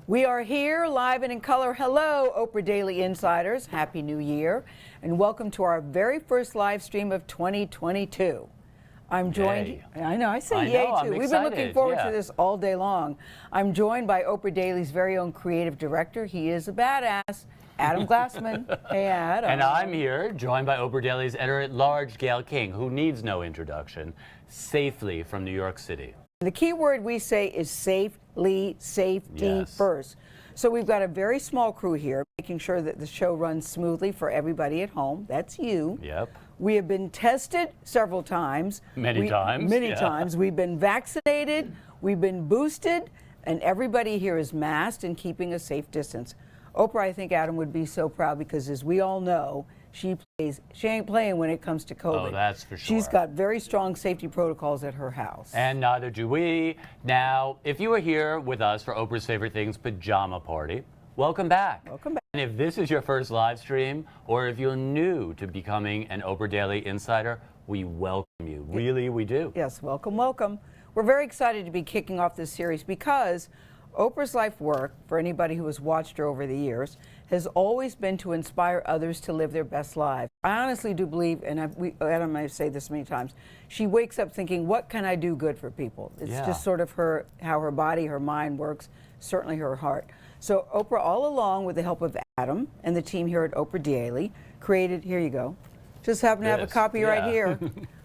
We are here live and in color. Hello, Oprah Daily Insiders. Happy New Year. And welcome to our very first live stream of 2022. I'm joined. Yay. I know, I say I yay know, too. I'm We've been looking excited, forward yeah. to this all day long. I'm joined by Oprah Daily's very own creative director. He is a badass, Adam Glassman. Hey, Adam. And I'm here, joined by Oprah Daily's editor-at-large, Gail King, who needs no introduction, safely from New York City. The key word we say is safety Yes. first. So we've got a very small crew here, making sure that the show runs smoothly for everybody at home. That's you. Yep. We have been tested several times. Many times. Many Yeah. times. We've been vaccinated, we've been boosted, and everybody here is masked and keeping a safe distance. Oprah, I think Adam would be so proud because, as we all know, she ain't playing when it comes to COVID. Oh, that's for sure. She's got very strong safety protocols at her house. And neither do we. Now, if you were here with us for Oprah's Favorite Things Pajama Party, welcome back. Welcome back. And if this is your first live stream, or if you're new to becoming an Oprah Daily Insider, we welcome you. Really, we do. Yes, welcome, welcome. We're very excited to be kicking off this series because Oprah's life work, for anybody who has watched her over the years, has always been to inspire others to live their best lives. I honestly do believe, and Adam and I say this many times, she wakes up thinking, what can I do good for people? It's just sort of how her body, her mind works, certainly her heart. So Oprah, all along with the help of Adam and the team here at Oprah Daily, created, here you go, just happen to have a copy right here,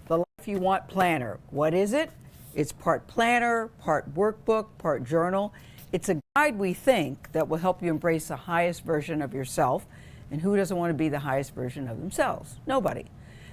the Life You Want Planner. What is it? It's part planner, part workbook, part journal. It's a guide, we think, that will help you embrace the highest version of yourself. And who doesn't want to be the highest version of themselves? Nobody.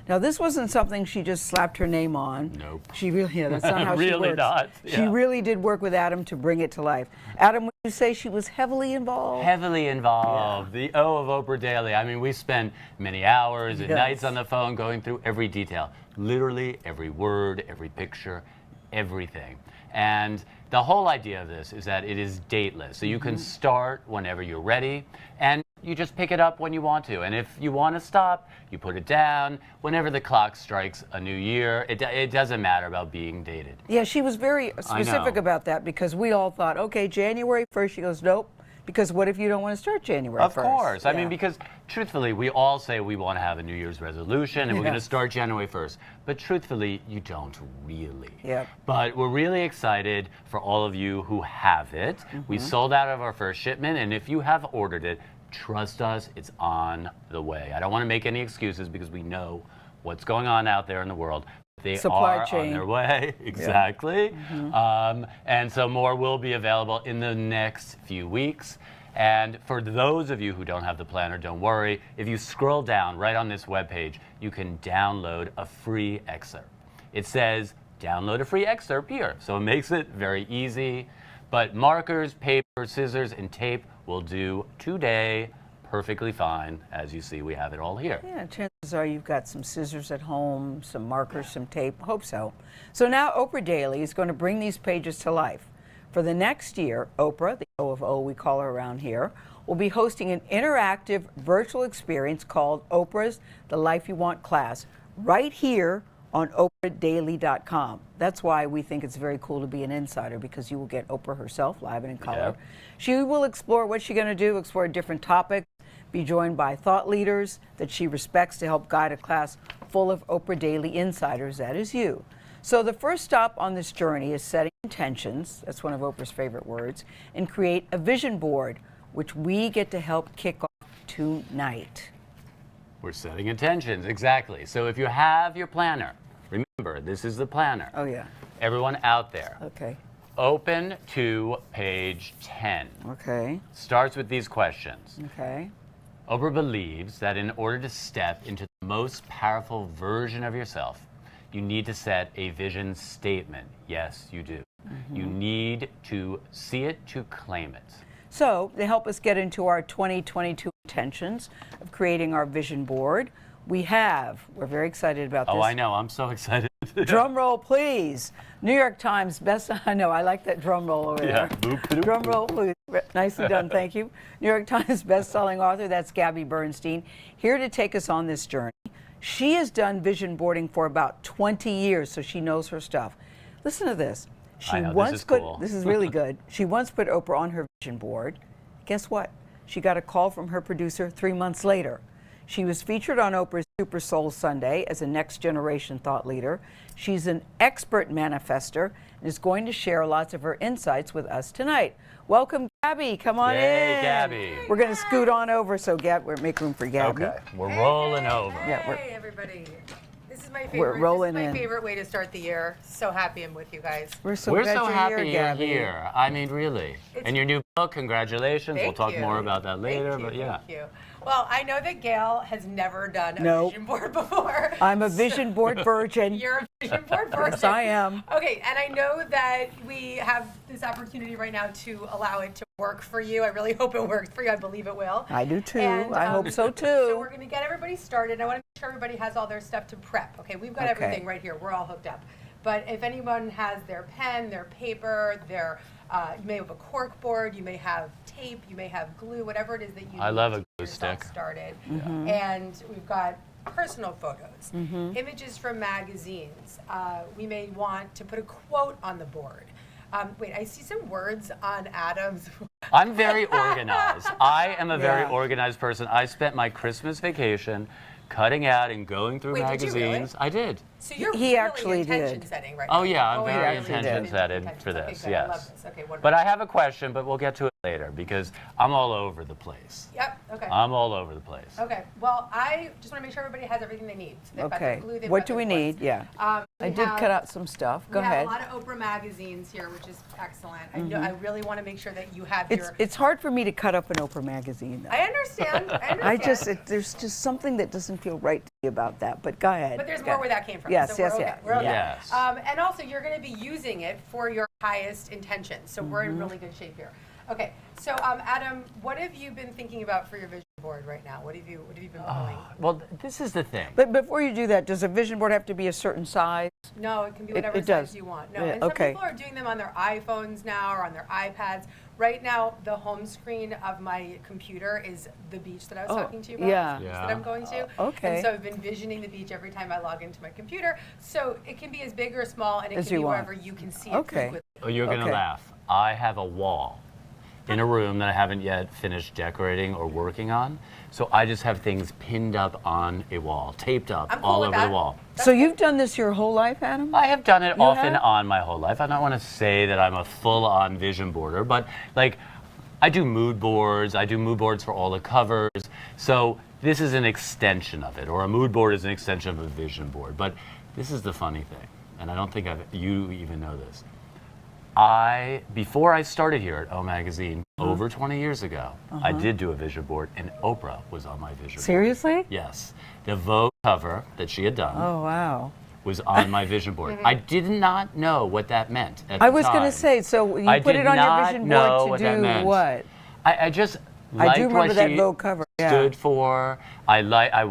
Now, this wasn't something she just slapped her name on. Nope. She really, that's not how she Really works. not, She yeah. really did work with Adam to bring it to life. Adam, would you say she was heavily involved? Heavily involved. The O of Oprah Daily. I mean, we spend many hours and nights on the phone going through every detail. Literally every word, every picture, everything. And the whole idea of this is that it is dateless. So you can start whenever you're ready, and you just pick it up when you want to. And if you want to stop, you put it down. Whenever the clock strikes a new year, it doesn't matter about being dated. Yeah, she was very specific about that because we all thought, okay, January 1st. She goes, nope. Because what if you don't want to start January 1st? Of course. I mean, because truthfully, we all say we want to have a New Year's resolution and we're going to start January 1st. But truthfully, you don't really. Yep. But we're really excited for all of you who have it. We sold out of our first shipment, and if you have ordered it, trust us, it's on the way. I don't want to make any excuses because we know what's going on out there in the world. They Supply are chain. on their way, exactly. And so more will be available in the next few weeks. And for those of you who don't have the planner, don't worry. If you scroll down right on this webpage, you can download a free excerpt. It says, download a free excerpt here. So it makes it very easy. But markers, paper, scissors, and tape will do today perfectly fine. As you see, we have it all here. Yeah, chances are you've got some scissors at home, some markers, some tape. Hope so. So now Oprah Daily is going to bring these pages to life. For the next year, Oprah, the O of O we call her around here, will be hosting an interactive virtual experience called Oprah's The Life You Want class right here on oprahdaily.com. That's why we think it's very cool to be an insider, because you will get Oprah herself live and in color. She will explore what she's going to do, explore different topics, be joined by thought leaders that she respects to help guide a class full of Oprah Daily insiders, that is you. So the first stop on this journey is setting intentions, that's one of Oprah's favorite words, and create a vision board, which we get to help kick off tonight. We're setting intentions, exactly. So if you have your planner, remember, this is the planner. Oh, yeah. Everyone out there, Okay. open to page 10. Okay. Starts with these questions. Okay. Oprah believes that in order to step into the most powerful version of yourself, you need to set a vision statement. Yes, you do. You need to see it to claim it. So, to help us get into our 2022 intentions of creating our vision board, we're very excited about this. Oh, I know. I'm so excited. Drum roll, please. New York Times best, I know, I like that drum roll over there. Drum roll, please. Nicely done, thank you. New York Times best-selling author, that's Gabby Bernstein, here to take us on this journey. She has done vision boarding for about 20 years, so she knows her stuff. Listen to this. She I know, once this is put, cool. this is really good. She once put Oprah on her vision board. Guess what? She got a call from her producer 3 months later. She was featured on Oprah's Super Soul Sunday as a next generation thought leader. She's an expert manifester and is going to share lots of her insights with us tonight. Welcome, Gabby. Come on Yay, in. Gabby. We're going to scoot on over so we're make room for Gabby. Okay, we're rolling over. Yeah, we're- Hey, everybody. This is my favorite. We're rolling this is in. my favorite way to start the year. So happy I'm with you guys. We're so We're glad so you're happy here, you're Gabby. here. I mean, really. And your new book, congratulations. We'll Thank talk you. more about that later, Thank you, but yeah. Thank you. Well, I know that Gail has never done a Nope. vision board before. I'm a vision board virgin. You're a vision board person. Yes, I am. Okay, and I know that we have this opportunity right now to allow it to work for you. I really hope it works for you. I believe it will. I do too. And, I hope so too. So we're going to get everybody started. I want to make sure everybody has all their stuff to prep. Okay, we've got Okay. everything right here. We're all hooked up. But if anyone has their pen, their paper, you may have a cork board, you may have tape, you may have glue, whatever it is that you I need love to a get glue yourself stick. started. Mm-hmm. And we've got personal photos, images from magazines. We may want to put a quote on the board. Wait, I see some words on Adam's. I'm very organized. I am a very Yeah. organized person. I spent my Christmas vacation cutting out and going through Wait, did you really? magazines. I did. So you're He really actually intention did. setting right Oh now. yeah, I'm you're very actually intention did. setting Intentions. for Okay, this, good. yes. I love this. Okay, wonderful. But I have a question, but we'll get to it later because I'm all over the place. Yep. Okay. I'm all over the place. Okay. Well, I just want to make sure everybody has everything they need. So they've got Okay. their glue, they've What got do their we need? cords. Yeah. I We did have- cut out some stuff. Go we ahead. have a lot of Oprah magazines here, which is excellent. I know. I really want to make sure that you have It's your. it's hard for me to cut up an Oprah magazine. Though. I understand. I understand. I just there's just something that doesn't feel right to me about that. But go ahead. But there's Go more ahead. where that came from. Yes, so yes, we're yeah. okay. We're okay. Yes. And also, you're going to be using it for your highest intentions. So we're in really good shape here. Okay. So, Adam, what have you been thinking about for your vision board right now? What have you been pulling? Well, this is the thing. But before you do that, does a vision board have to be a certain size? No, it can be It- whatever it size does. you want. No, Yeah, and some okay. people are doing them on their iPhones now or on their iPads. Right now, the home screen of my computer is the beach that I was Oh, talking to you about. yeah. The beach Yeah. that I'm going to. Okay. And so I've been visioning the beach every time I log into my computer. So it can be as big or small, and it As can you be want. wherever you can see Okay. it frequently. Oh, you're going to Okay. laugh. I have a wall in a room that I haven't yet finished decorating or working on. So I just have things pinned up on a wall, taped up I'm cool all with over that. the wall. So you've done this your whole life, Adam? I have done it You off have? and on my whole life. I don't want to say that I'm a full-on vision boarder, but like I do mood boards. I do mood boards for all the covers. So this is an extension of it, or a mood board is an extension of a vision board. But this is the funny thing, and I don't think you even know this. Before I started here at O Magazine, over 20 years ago, I did do a vision board, and Oprah was on my vision board. Seriously? Yes. The Vogue cover that she had done Oh wow. was on my vision board. I did not know what that meant at I the was going time. to say, so you I put did it on your not vision know board what to that do meant. what? I just I liked do what remember that she Vogue cover. Yeah. stood for. I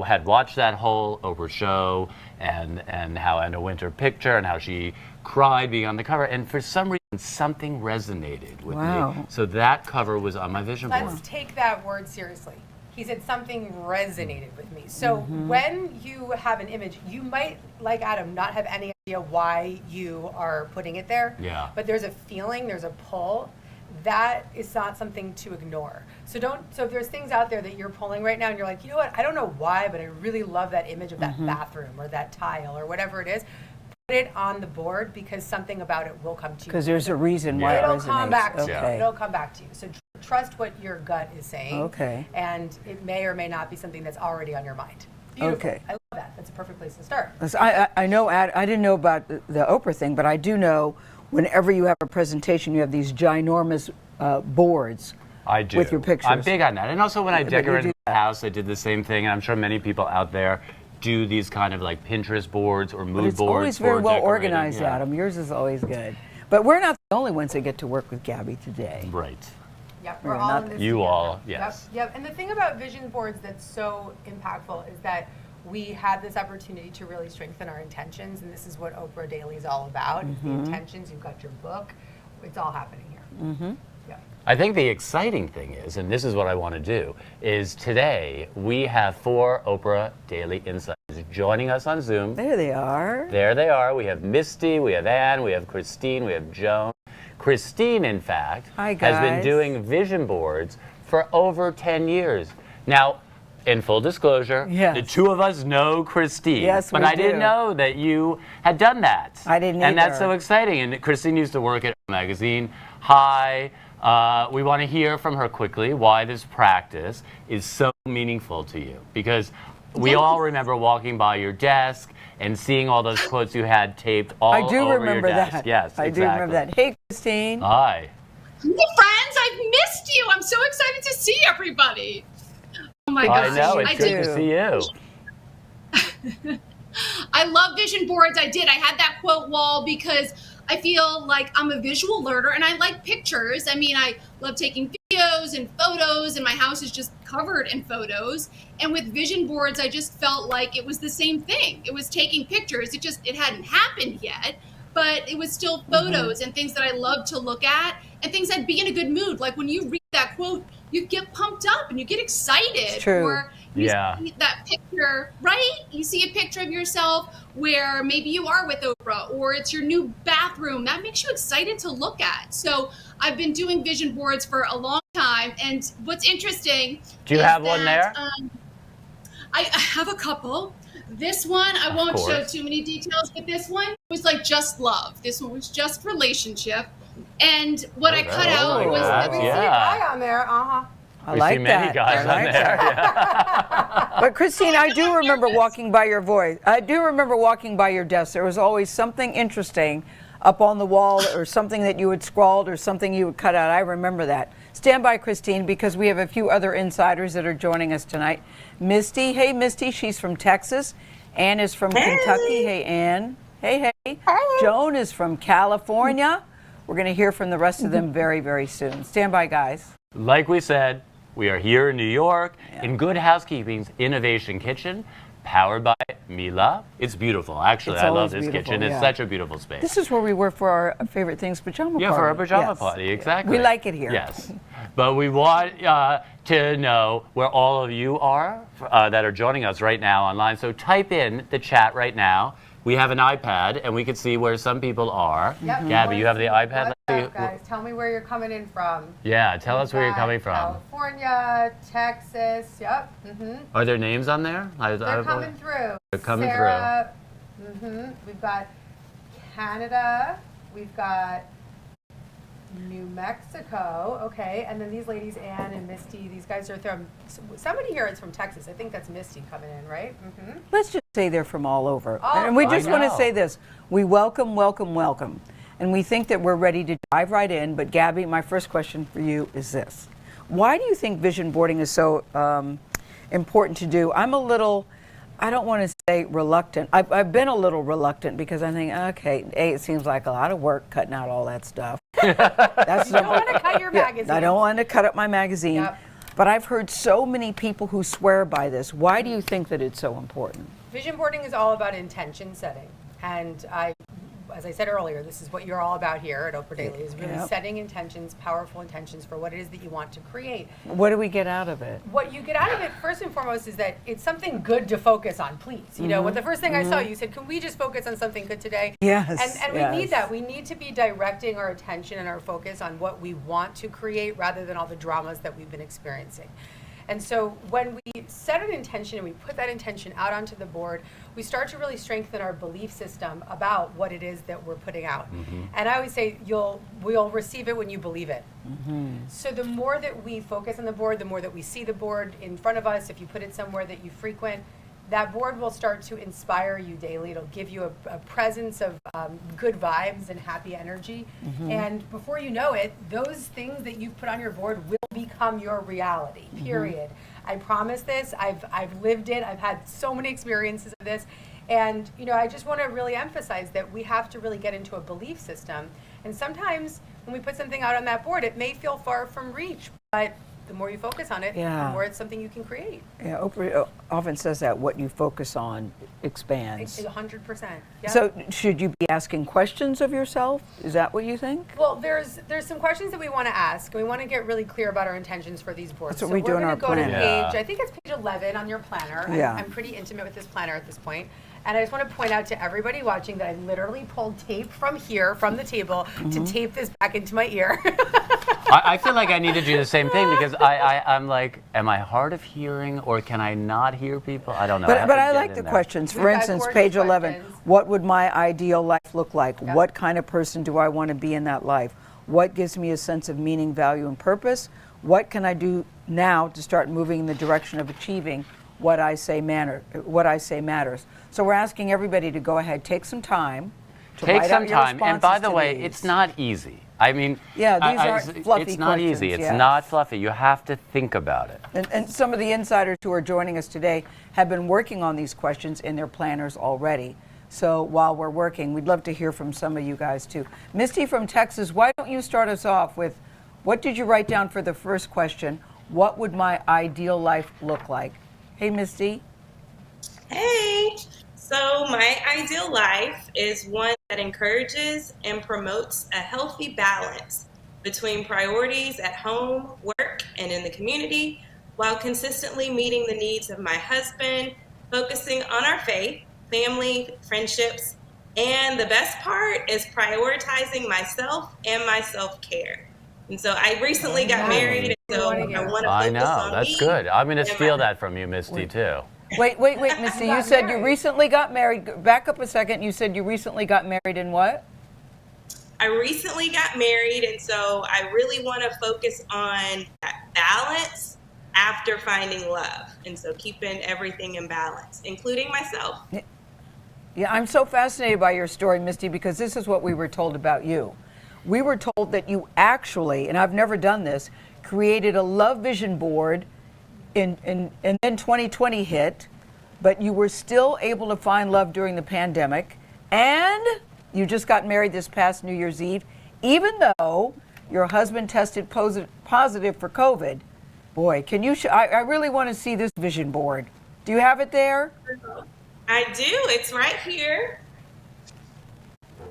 had watched that whole Oprah show and how in a winter picture and how she cried being on the cover, and for some reason something resonated with Wow. me. So that cover was on my vision board. Let's take that word seriously. He said something resonated with me. So when you have an image, you might, like Adam, not have any idea why you are putting it there. Yeah. But there's a feeling, there's a pull. That is not something to ignore. So if there's things out there that you're pulling right now and you're like, you know what, I don't know why, but I really love that image of that bathroom or that tile or whatever it is, put it on the board because something about it will come to you. Because there's a reason why It'll it resonates. come back to you. Okay. It'll come back to you. So trust what your gut is saying. Okay. And it may or may not be something that's already on your mind. Beautiful. Okay. I love that. That's a perfect place to start. 'Cause I know, I didn't know about the Oprah thing, but I do know whenever you have a presentation, you have these ginormous boards. I do. With your pictures. I'm big on that. And also when I but you decorated do the house, I did the same thing. And I'm sure many people out there do these kind of like Pinterest boards or mood But it's boards. always very for well decorating. organized, Yeah. Adam. Yours is always good. But we're not the only ones that get to work with Gabby today. Right. Yep, we're Yeah, all not in this You together. all, yes. Yep. And the thing about vision boards that's so impactful is that we had this opportunity to really strengthen our intentions, and this is what Oprah Daily is all about. It's the intentions. You've got your book. It's all happening here. Yep. I think the exciting thing is, and this is what I want to do, is today we have 4 Oprah Daily Insights boards joining us on Zoom. There they are. There they are. We have Misty, we have Anne, we have Christine, we have Joan. Christine, in fact, Hi, has been guys. doing vision boards for over 10 years. Now, in full disclosure, Yes. the two of us know Christine. Yes, but we I didn't do. know that you had done that. I didn't And that's either. so exciting. And Christine used to work at magazine. Hi. We want to hear from her quickly why this practice is so meaningful to you. Because we all remember walking by your desk and seeing all those quotes you had taped all I do over remember your desk. that. Yes, I do exactly. remember that. Hey, Christine. Hi. Hey friends, I've missed you. I'm so excited to see everybody. Oh my gosh. I know, it's I good do. to see you. I love vision boards. I had that quote wall because I feel like I'm a visual learner and I like pictures. I mean, I love taking videos and photos, and my house is just covered in photos. And with vision boards, I just felt like it was the same thing. It was taking pictures. It hadn't happened yet, but it was still photos and things that I love to look at and things I'd be in a good mood. Like when you read that quote, you get pumped up and you get excited. It's true. Or you Yeah. see that picture, right? You see a picture of yourself where maybe you are with Oprah, or it's your new bathroom. That makes you excited to look at. So I've been doing vision boards for a long time. And what's interesting Do you is have one that, there? I have a couple. This one, I won't show course. too many details, but this one was like just love. This one was just relationship. And what I cut out like was that, We see a yeah. guy on there. I We like see many that. guys I on like there. that. But Christine, I do remember walking by your voice. I do remember walking by your desk. There was always something interesting up on the wall, or something that you had scrawled, or something you would cut out. I remember that. Stand by, Christine, because we have a few other insiders that are joining us tonight. Misty, hey Misty, she's from Texas. Anne is from Kentucky. Hey Anne. Hey, hey. Joan is from California. We're going to hear from the rest of them very, very soon. Stand by, guys. Like we said, we are here in New York in Good Housekeeping's Innovation Kitchen, powered by Mila. It's beautiful. Actually, It's I love always this beautiful, kitchen. It's yeah. such a beautiful space. This is where we work for our favorite things, pajama party. Yeah, for our pajama Yes. party, exactly. We like it here. Yes. But we want to know where all of you are that are joining us right now online. So type in the chat right now. We have an iPad, and we can see where some people are. Yep. Gabby, you have the iPad? What's Let's up, see. guys? Tell me where you're coming in from. Yeah, tell us where you're Got coming from. California, Texas. Yep. Are there names on there? They're coming through. They're coming Sarah, We've got Canada. We've got New Mexico. Okay. And then these ladies, Anne and Misty, these guys are from, somebody here is from Texas. I think that's Misty coming in, right? Let's just say they're from all over. Oh, And we I just want to know. say this. We welcome, welcome, welcome. And we think that we're ready to dive right in. But Gabby, my first question for you is this. Why do you think vision boarding is so important to do? I'm a little, I don't want to say reluctant. I've been a little reluctant because I think, okay, it seems like a lot of work cutting out all that stuff. That's You don't want to cut your magazine. I don't want to cut up my magazine. Yep. But I've heard so many people who swear by this. Why do you think that it's so important? Vision boarding is all about intention setting. And as I said earlier, this is what you're all about here at Oprah Daily, is really Yep. setting intentions, powerful intentions for what it is that you want to create. What do we get out of it? What you get out of it, first and foremost, is that it's something good to focus on, please. You know, when the first thing I saw, you said, can we just focus on something good today? Yes, And we yes. need that. We need to be directing our attention and our focus on what we want to create rather than all the dramas that we've been experiencing. And so when we set an intention and we put that intention out onto the board, we start to really strengthen our belief system about what it is that we're putting out. And I always say we'll receive it when you believe it. So the more that we focus on the board, the more that we see the board in front of us, if you put it somewhere that you frequent, that board will start to inspire you daily. It'll give you a presence of good vibes and happy energy. And before you know it, those things that you've put on your board will become your reality, period. I promise this. I've lived it. I've had so many experiences of this. And, you know, I just want to really emphasize that we have to really get into a belief system. And sometimes when we put something out on that board, it may feel far from reach, but the more you focus on it, Yeah. the more it's something you can create. Yeah, Oprah often says that what you focus on expands. 100%. Yeah. So should you be asking questions of yourself? Is that what you think? Well, there's some questions that we want to ask, and we want to get really clear about our intentions for these boards. That's what so we do we're in our going to go to plan. page, Yeah. I think it's page 11 on your planner. Yeah. I'm pretty intimate with this planner at this point. And I just want to point out to everybody watching that I literally pulled tape from here, from the table, to tape this back into my ear. I feel like I need to do the same thing because I'm like, am I hard of hearing or can I not hear people? I don't know. But have to I get like in the there. questions. For We've got instance, gorgeous page 11, questions. what would my ideal life look like? Yep. What kind of person do I want to be in that life? What gives me a sense of meaning, value, and purpose? What can I do now to start moving in the direction of achieving what I say matters? So we're asking everybody to go ahead, take some time to Take write some out your time. And by responses the to way, these. it's not easy. I mean, Yeah, these aren't fluffy it's not easy. questions, It's yes. not fluffy. You have to think about it. And some of the insiders who are joining us today have been working on these questions in their planners already. So while we're working, we'd love to hear from some of you guys too. Misty from Texas, why don't you start us off with what did you write down for the first question? What would my ideal life look like? Hey, Misty. Hey, so my ideal life is one that encourages and promotes a healthy balance between priorities at home, work, and in the community, while consistently meeting the needs of my husband, focusing on our faith, family, friendships, and the best part is prioritizing myself and my self-care. And so I recently got married, and so I want to focus I know. on That's me good. I'm going to and steal my- that from you, Misty, too. Wait, Misty, you got said you married. recently got married. Back up a second. You said you recently got married in what? I recently got married, and so I really want to focus on that balance after finding love. And so keeping everything in balance, including myself. Yeah, I'm so fascinated by your story, Misty, because this is what we were told about you. We were told that you actually, and I've never done this, created a love vision board and then 2020 hit, but you were still able to find love during the pandemic, and you just got married this past New Year's Eve, even though your husband tested positive for COVID. Boy, can you, I really want to see this vision board. Do you have it there? I do. It's right here.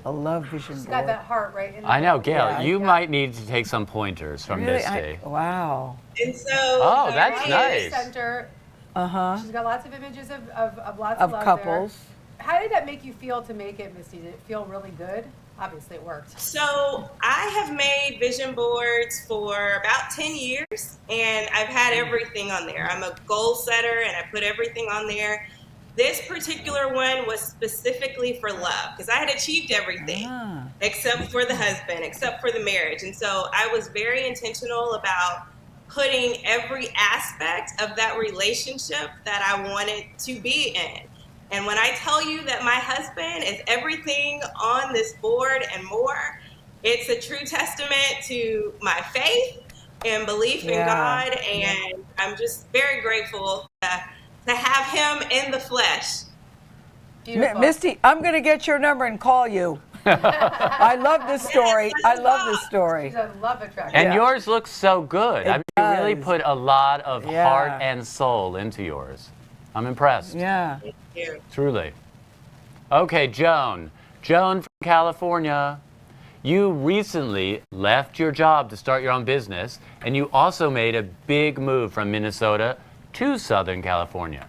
A love vision She's board. got that heart right in the I know, middle. Gail, Yeah, you might need to take some pointers from Really? Misty. Wow. And so Oh, that's right nice. here- Center. Uh-huh. She's got lots of images of lots Of of love couples. There. How did that make you feel to make it, Misty? Did it feel really good? Obviously, it worked. So I have made vision boards for about 10 years, and I've had everything on there. I'm a goal setter, and I put everything on there. This particular one was specifically for love, because I had achieved everything except for the husband, except for the marriage. And so I was very intentional about putting every aspect of that relationship that I wanted to be in. And when I tell you that my husband is everything on this board and more, it's a true testament to my faith and belief in God. And I'm just very grateful to have him in the flesh. Beautiful. Misty, I'm going to get your number and call you. I love this story. I love this story. She's a love attraction. And Yeah. yours looks so good. It I mean, you really does. put a lot of Yeah. heart and soul into yours. I'm impressed. Yeah. Thank you. Truly. Okay, Joan. Joan from California. You recently left your job to start your own business, and you also made a big move from Minnesota to Southern California.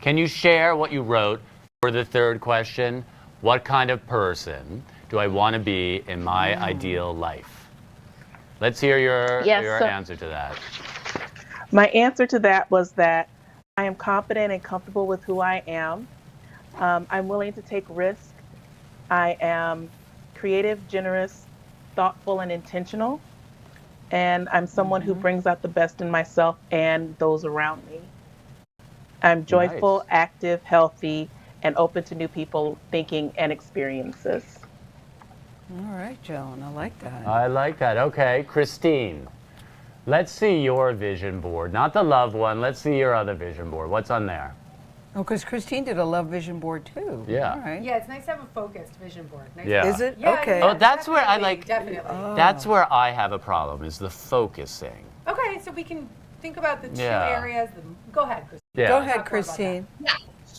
Can you share what you wrote for the third question? What kind of person do I want to be in my ideal life? Let's hear your answer to that. My answer to that was that I am confident and comfortable with who I am. I'm willing to take risks. I am creative, generous, thoughtful, and intentional. And I'm someone who brings out the best in myself and those around me. I'm joyful, Nice. active, healthy, and open to new people, thinking, and experiences. All right, Joan. I like that. I like that. Okay, Christine. Let's see your vision board. Not the love one. Let's see your other vision board. What's on there? Oh, because Christine did a love vision board too. Yeah. All right. Yeah, it's nice to have a focused vision board. Nice Yeah. Is it? Yeah, Okay. yeah, Oh, that's where I definitely, like- Definitely. Oh. That's where I have a problem, is the focusing. Okay, so we can think about the two Yeah. areas. Go ahead, Christine. Yeah. Go Talk ahead, more about Christine. Yeah,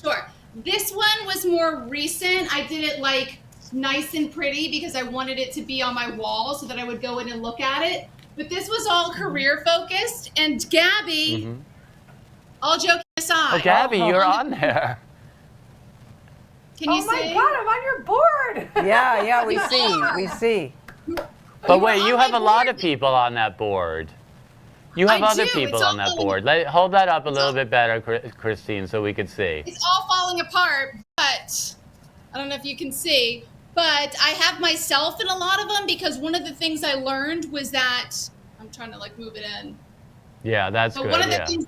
sure. This one was more recent. I did it like nice and pretty because I wanted it to be on my wall so that I would go in and look at it. But this was all career focused. And Gabby, all joking aside. Oh, Gabby, you're on there. Can you Oh my see? God, I'm on your board. Yeah, we You see. are. We see. But You wait, were you on have my a lot board. of people on that board. You have I other do. people It's on all that board. Hold that up a little bit better, Christine, so we could see. It's all falling apart, but I don't know if you can see. But I have myself in a lot of them because one of the things I learned was that I'm trying to like move it in. Yeah, that's But good. one of the Yeah. things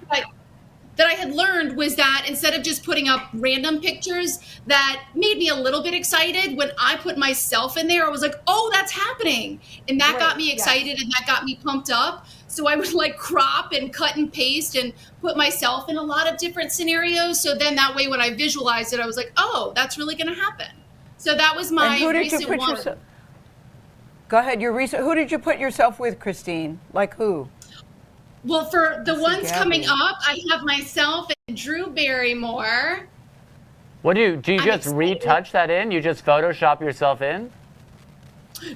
that I had learned was that instead of just putting up random pictures, that made me a little bit excited. When I put myself in there, I was like, oh, that's happening. And that got Right, me yes. excited and that got me pumped up. So I would like crop and cut and paste and put myself in a lot of different scenarios. So then that way when I visualized it, I was like, oh, that's really going to happen. So that was my And who did you recent put one. yourself? Go ahead. Your recent. Who did you put yourself with, Christine? Like who? Well, for the see ones coming Gabby. up, I have myself and Drew Barrymore. What do you I'm just excited. retouch that in? You just Photoshop yourself in?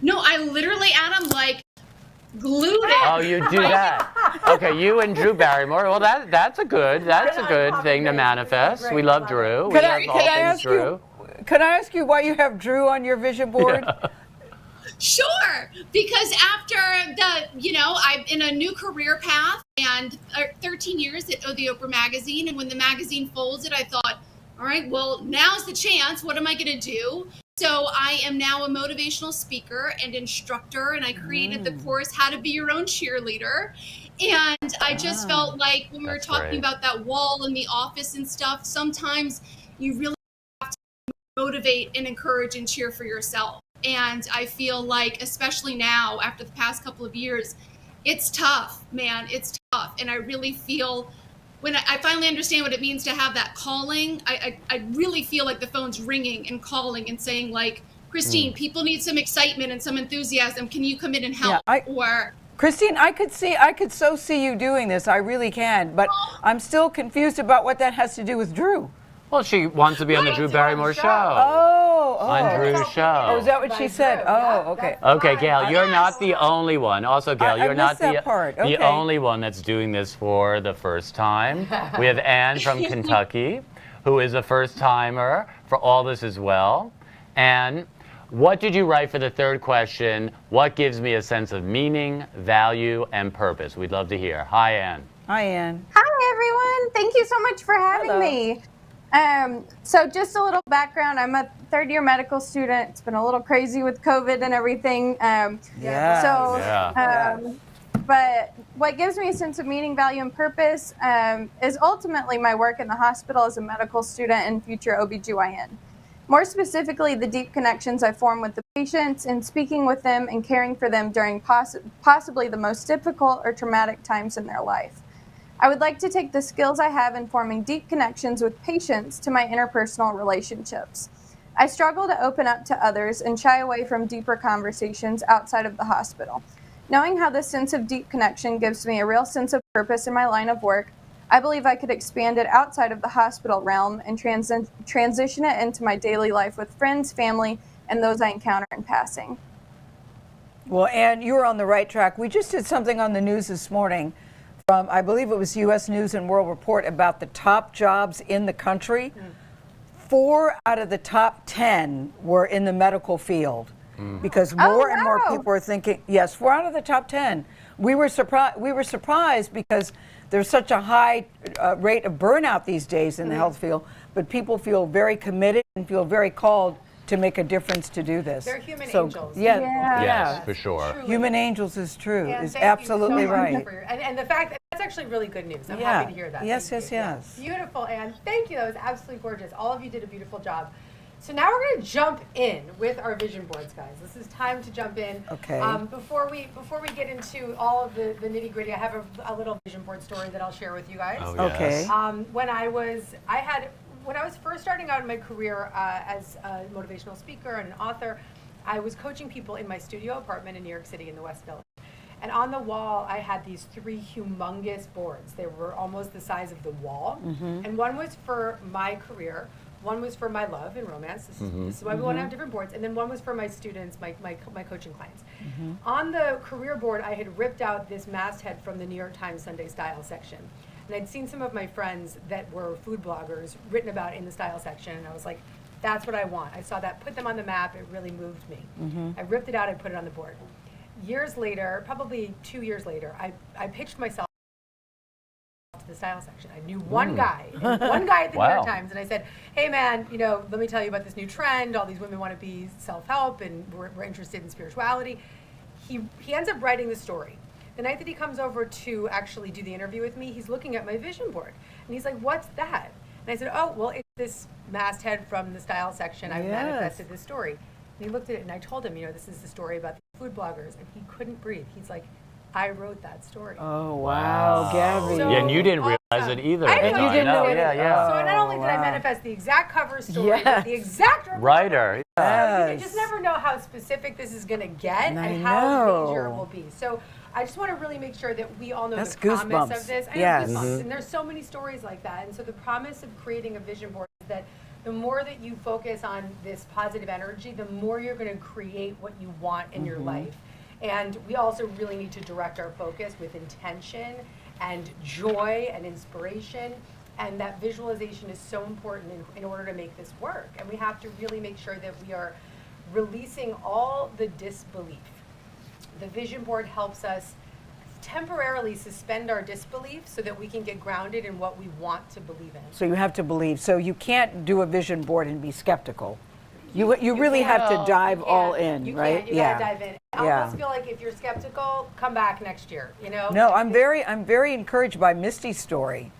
No, I literally, Adam, like glued it. Oh, you do that. Okay, you and Drew Barrymore. Well, that's a good thing to manifest. We love Drew. We Could love I, all could I things ask Drew. you? Could I ask you why you have Drew on your vision board? Sure, because after I'm in a new career path and 13 years at the Oprah magazine, and when the magazine folded, I thought, all right, well, now's the chance. What am I going to do? So I am now a motivational speaker and instructor, and I created the course How to Be Your Own Cheerleader. And I just felt like when we were That's talking great. about that wall in the office and stuff, sometimes you really have to motivate and encourage and cheer for yourself. And I feel like, especially now, after the past couple of years, it's tough, man. It's tough. And I really feel when I finally understand what it means to have that calling, I really feel like the phone's ringing and calling and saying, like, Christine, people need some excitement and some enthusiasm. Can you come in and help? Or Christine, I could so see you doing this. I really can. But I'm still confused about what that has to do with Drew. Well, she wants to be on the Drew Barrymore show. Oh. On Drew's show. Oh, is that what she said? Oh, okay. Okay, Gail, you're not the only one. Also, Gail, I you're not missed that part. the Okay. only one that's doing this for the first time. We have Anne from Kentucky, who is a first timer for all this as well. Anne, what did you write for the third question? What gives me a sense of meaning, value, and purpose? We'd love to hear. Hi, Anne. Hi, Anne. Hi, everyone. Thank you so much for having Hello. me. So just a little background. I'm a third-year medical student. It's been a little crazy with COVID and everything. But what gives me a sense of meaning, value, and purpose is ultimately my work in the hospital as a medical student and future OBGYN. More specifically, the deep connections I form with the patients and speaking with them and caring for them during possibly the most difficult or traumatic times in their life. I would like to take the skills I have in forming deep connections with patients to my interpersonal relationships. I struggle to open up to others and shy away from deeper conversations outside of the hospital. Knowing how this sense of deep connection gives me a real sense of purpose in my line of work, I believe I could expand it outside of the hospital realm and transition it into my daily life with friends, family, and those I encounter in passing. Well, Anne, you were on the right track. We just did something on the news this morning from, I believe it was U.S. News and World Report, about the top jobs in the country. 4 out of the top 10 were in the medical field. Because more and more people are thinking, yes, 4 out of the top 10. We were surprised because there's such a high rate of burnout these days in the health field, but people feel very committed and feel very called to make a difference to do this. They're human angels. Yes, for sure. Truly. Human angels is true, And is thank you absolutely so much right. for and the fact that that's actually really good news. I'm happy to hear that. Yes, Thank you. yes. Beautiful, Anne. Thank you. That was absolutely gorgeous. All of you did a beautiful job. So now we're going to jump in with our vision boards, guys. This is time to jump in. Okay. Before we get into all of the nitty gritty, I have a little vision board story that I'll share with you guys. Oh, Okay. yes. When I was first starting out in my career as a motivational speaker and an author, I was coaching people in my studio apartment in New York City in the West Village. And on the wall, I had these 3 humongous boards. They were almost the size of the wall. And one was for my career, one was for my love and romance. This is why we want to have different boards. And then one was for my students, my coaching clients. On the career board, I had ripped out this masthead from the New York Times Sunday Style section. And I'd seen some of my friends that were food bloggers written about in the style section. And I was like, that's what I want. I saw that, put them on the map. It really moved me. I ripped it out and put it on the board. Years later, probably 2 years later, I pitched myself to the style section. I knew one guy at the New York Times, and I said, hey man, let me tell you about this new trend. All these women want to be self-help, and we're interested in spirituality. He ends up writing the story. The night that he comes over to actually do the interview with me, he's looking at my vision board, and he's like, what's that? And I said, oh, well, it's this masthead from the style section. I've manifested this story. And he looked at it, and I told him, this is the story about the food bloggers, and he couldn't breathe. He's like, I wrote that story. Oh, wow, Gabby. So and you didn't realize it either. I didn't know you didn't know it. Yeah. So not only did I manifest the exact cover story, but the exact writer. You just never know how specific this is going to get and how major it will be. So I just want to really make sure that we all know the promise of this. I know goosebumps, and there's so many stories like that. And so the promise of creating a vision board is that the more that you focus on this positive energy, the more you're going to create what you want in your life. And we also really need to direct our focus with intention and joy and inspiration. And that visualization is so important in order to make this work. And we have to really make sure that we are releasing all the disbelief. The vision board helps us temporarily suspend our disbelief so that we can get grounded in what we want to believe in. So you have to believe. So you can't do a vision board and be skeptical. You really have to dive all in, right? You gotta dive in. I almost feel like if you're skeptical, come back next year. No, I'm very encouraged by Misty's story.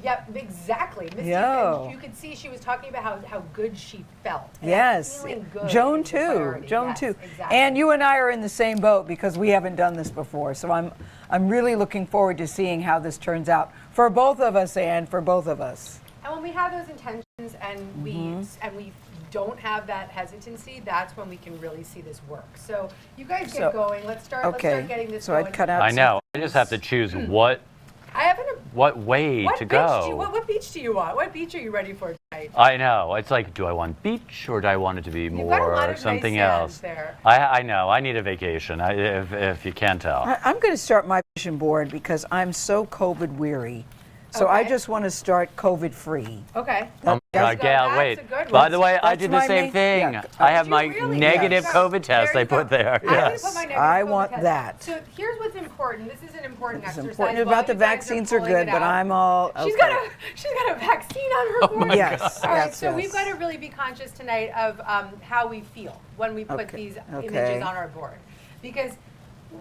Yep, exactly. Misty, and you could see she was talking about how good she felt. Yes, feeling good Joan too. Joan too. Exactly. And you and I are in the same boat because we haven't done this before. So I'm really looking forward to seeing how this turns out for both of us and for both of us. And when we have those intentions and we don't have that hesitancy, that's when we can really see this work. So you guys get going. Let's start getting this going. I'd cut out. I know. I just have to choose what way to go. What beach do you want? What beach are you ready for tonight? I know. It's like, do I want beach or do I want it to be more something else? There. I know. I need a vacation, if you can't tell. I'm going to start my vision board because I'm so COVID weary. So I just want to start COVID free. Okay. Oh my God, Gail, wait. By the way, I did the same thing. Yeah. I have my negative COVID test I put there. Yes. I want that. So here's what's important. This is an important exercise. Important about the vaccines are good, but I'm all okay. She's got a vaccine on her board. Yes. All right, so we've got to really be conscious tonight of how we feel when we put these images on our board. Because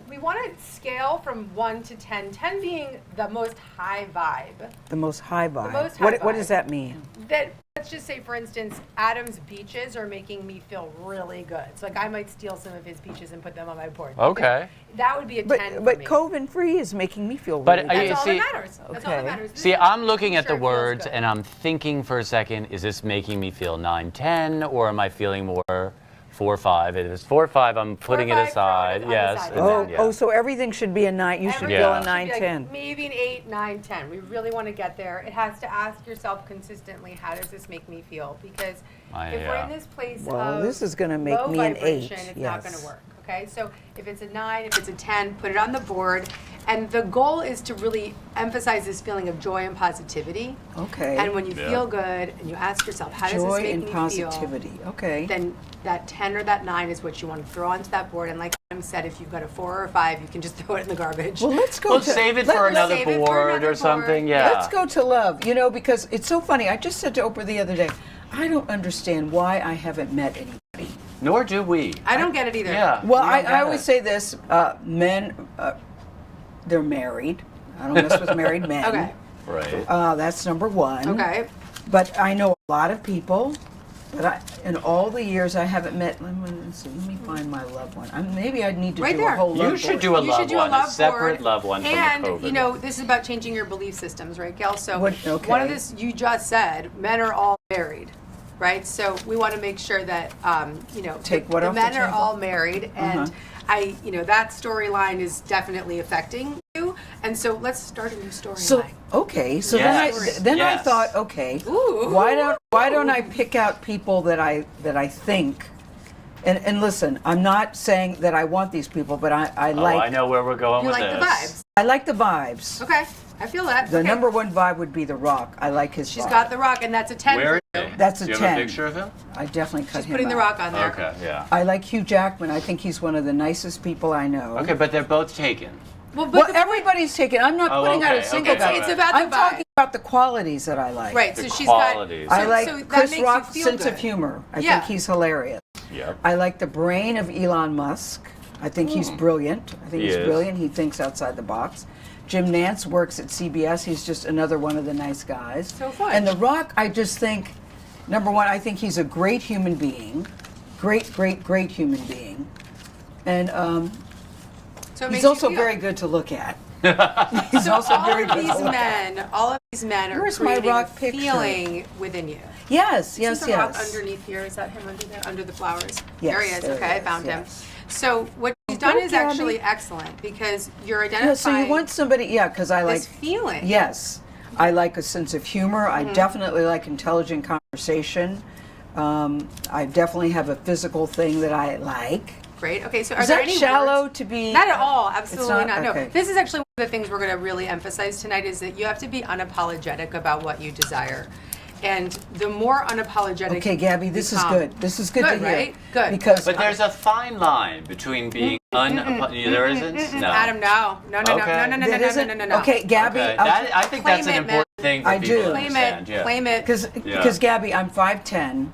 we want to scale from 1 to 10, 10 being the most high vibe. The most high vibe. The most high vibe. What does that mean? That, let's just say, for instance, Adam's beaches are making me feel really good. So, like, I might steal some of his beaches and put them on my board. Okay. That would be a 10 for But me. COVID free is making me feel really good. That's all that matters. That's all that matters. See, I'm looking at the words and I'm thinking for a second, is this making me feel 9, 10, or am I feeling more 4, 5? If it's 4, 5, I'm putting it aside. Yes. So everything should be a 9. You should feel a 9, 10. Maybe an 8, 9, 10. We really want to get there. It has to ask yourself consistently, how does this make me feel? Because if we're in this place of this is going to make low me an 8. vibration, it's not going to work. Okay, so if it's a 9, if it's a 10, put it on the board. And the goal is to really emphasize this feeling of joy and positivity. Okay. And when you feel good and you ask yourself, how does this make me feel? Joy and positivity. Okay. Then that 10 or that 9 is what you want to throw onto that board. And like Adam said, if you've got a 4 or a 5, you can just throw it in the garbage. Well, let's go. Save it for another board or something. Yeah. Let's go to love. Because it's so funny. I just said to Oprah the other day, I don't understand why I haven't met anybody. Nor do we. I don't get it either. Yeah. Well, I always say this: men, they're married. I don't mess with married men. Okay. Right. That's number 1. Okay. But I know a lot of people. But in all the years I haven't met. Let me find my loved one. Maybe I need to do a whole love board. You should do a loved one, a separate loved one from the COVID. And this is about changing your belief systems, right, Gail? So one of this you just said, men are all married. Right, so we want to make sure that take what the off men the are table? all married, and that storyline is definitely affecting you. And so let's start a new storyline. So okay, so Yes. then I Yes. thought, okay, Ooh. why don't I pick out people that I think, and listen, I'm not saying that I want these people, but I I like know where we're going you with like this. the vibes. I like the vibes. Okay, I feel that. The Okay. number one vibe would be The Rock. I like his. She's vibe. got the rock, and that's a 10 Where for is you. he? That's a Do you have 10. a picture of him? I definitely cut She's him putting the out. rock on there. Okay, yeah. I like Hugh Jackman. I think he's one of the nicest people I know. Okay, but they're both taken. Well, but Well, the point- everybody's taken. I'm not Oh, putting out okay, a single okay, guy. it's about the I'm vibe. talking about the qualities that I like. Right, The so she's qualities. got. I like so that Chris makes Rock's you feel sense good. of humor. I Yeah. think he's hilarious. Yep. I like the brain of Elon Musk. I think he's brilliant. I think He he's is. brilliant. He thinks outside the box. Jim Nance works at CBS. He's just another one of the nice guys. So fun. And The Rock, I just think, number one, I think he's a great human being. Great human being. And So it makes he's you also feel. very good to look at. He's So also all very of good these to look at. men, all of these men are Where's my creating rock a picture? feeling within you. Yes, Isn't yes, the rock yes. underneath here? Is that him under there, under the flowers? Yes, there he is. there Okay, he I is, found him. yes. So what he's Go, done is Gabby. actually excellent because you're identifying Yeah, so you want somebody, yeah, because I like, this feeling. yes, I like a sense of humor. I definitely like intelligent conversation. I definitely have a physical thing that I like. Great. Okay, so are Is there that any shallow words? to be? Not at all. Absolutely not. Okay. No. This is actually one of the things we're going to really emphasize tonight is that you have to be unapologetic about what you desire. And the more unapologetic Okay, Gabby, this is become- good. This is good to Good, hear. right? Good. Because But there's a fine line between being there isn't? No. Adam, no. No, no, Okay. no, no, no, that no, isn't- no, no, no. Okay, Gabby, Okay, I think Claim that's an it, important thing for I people do. to Claim understand. it. Yeah. Claim it. because Gabby, I'm 5'10",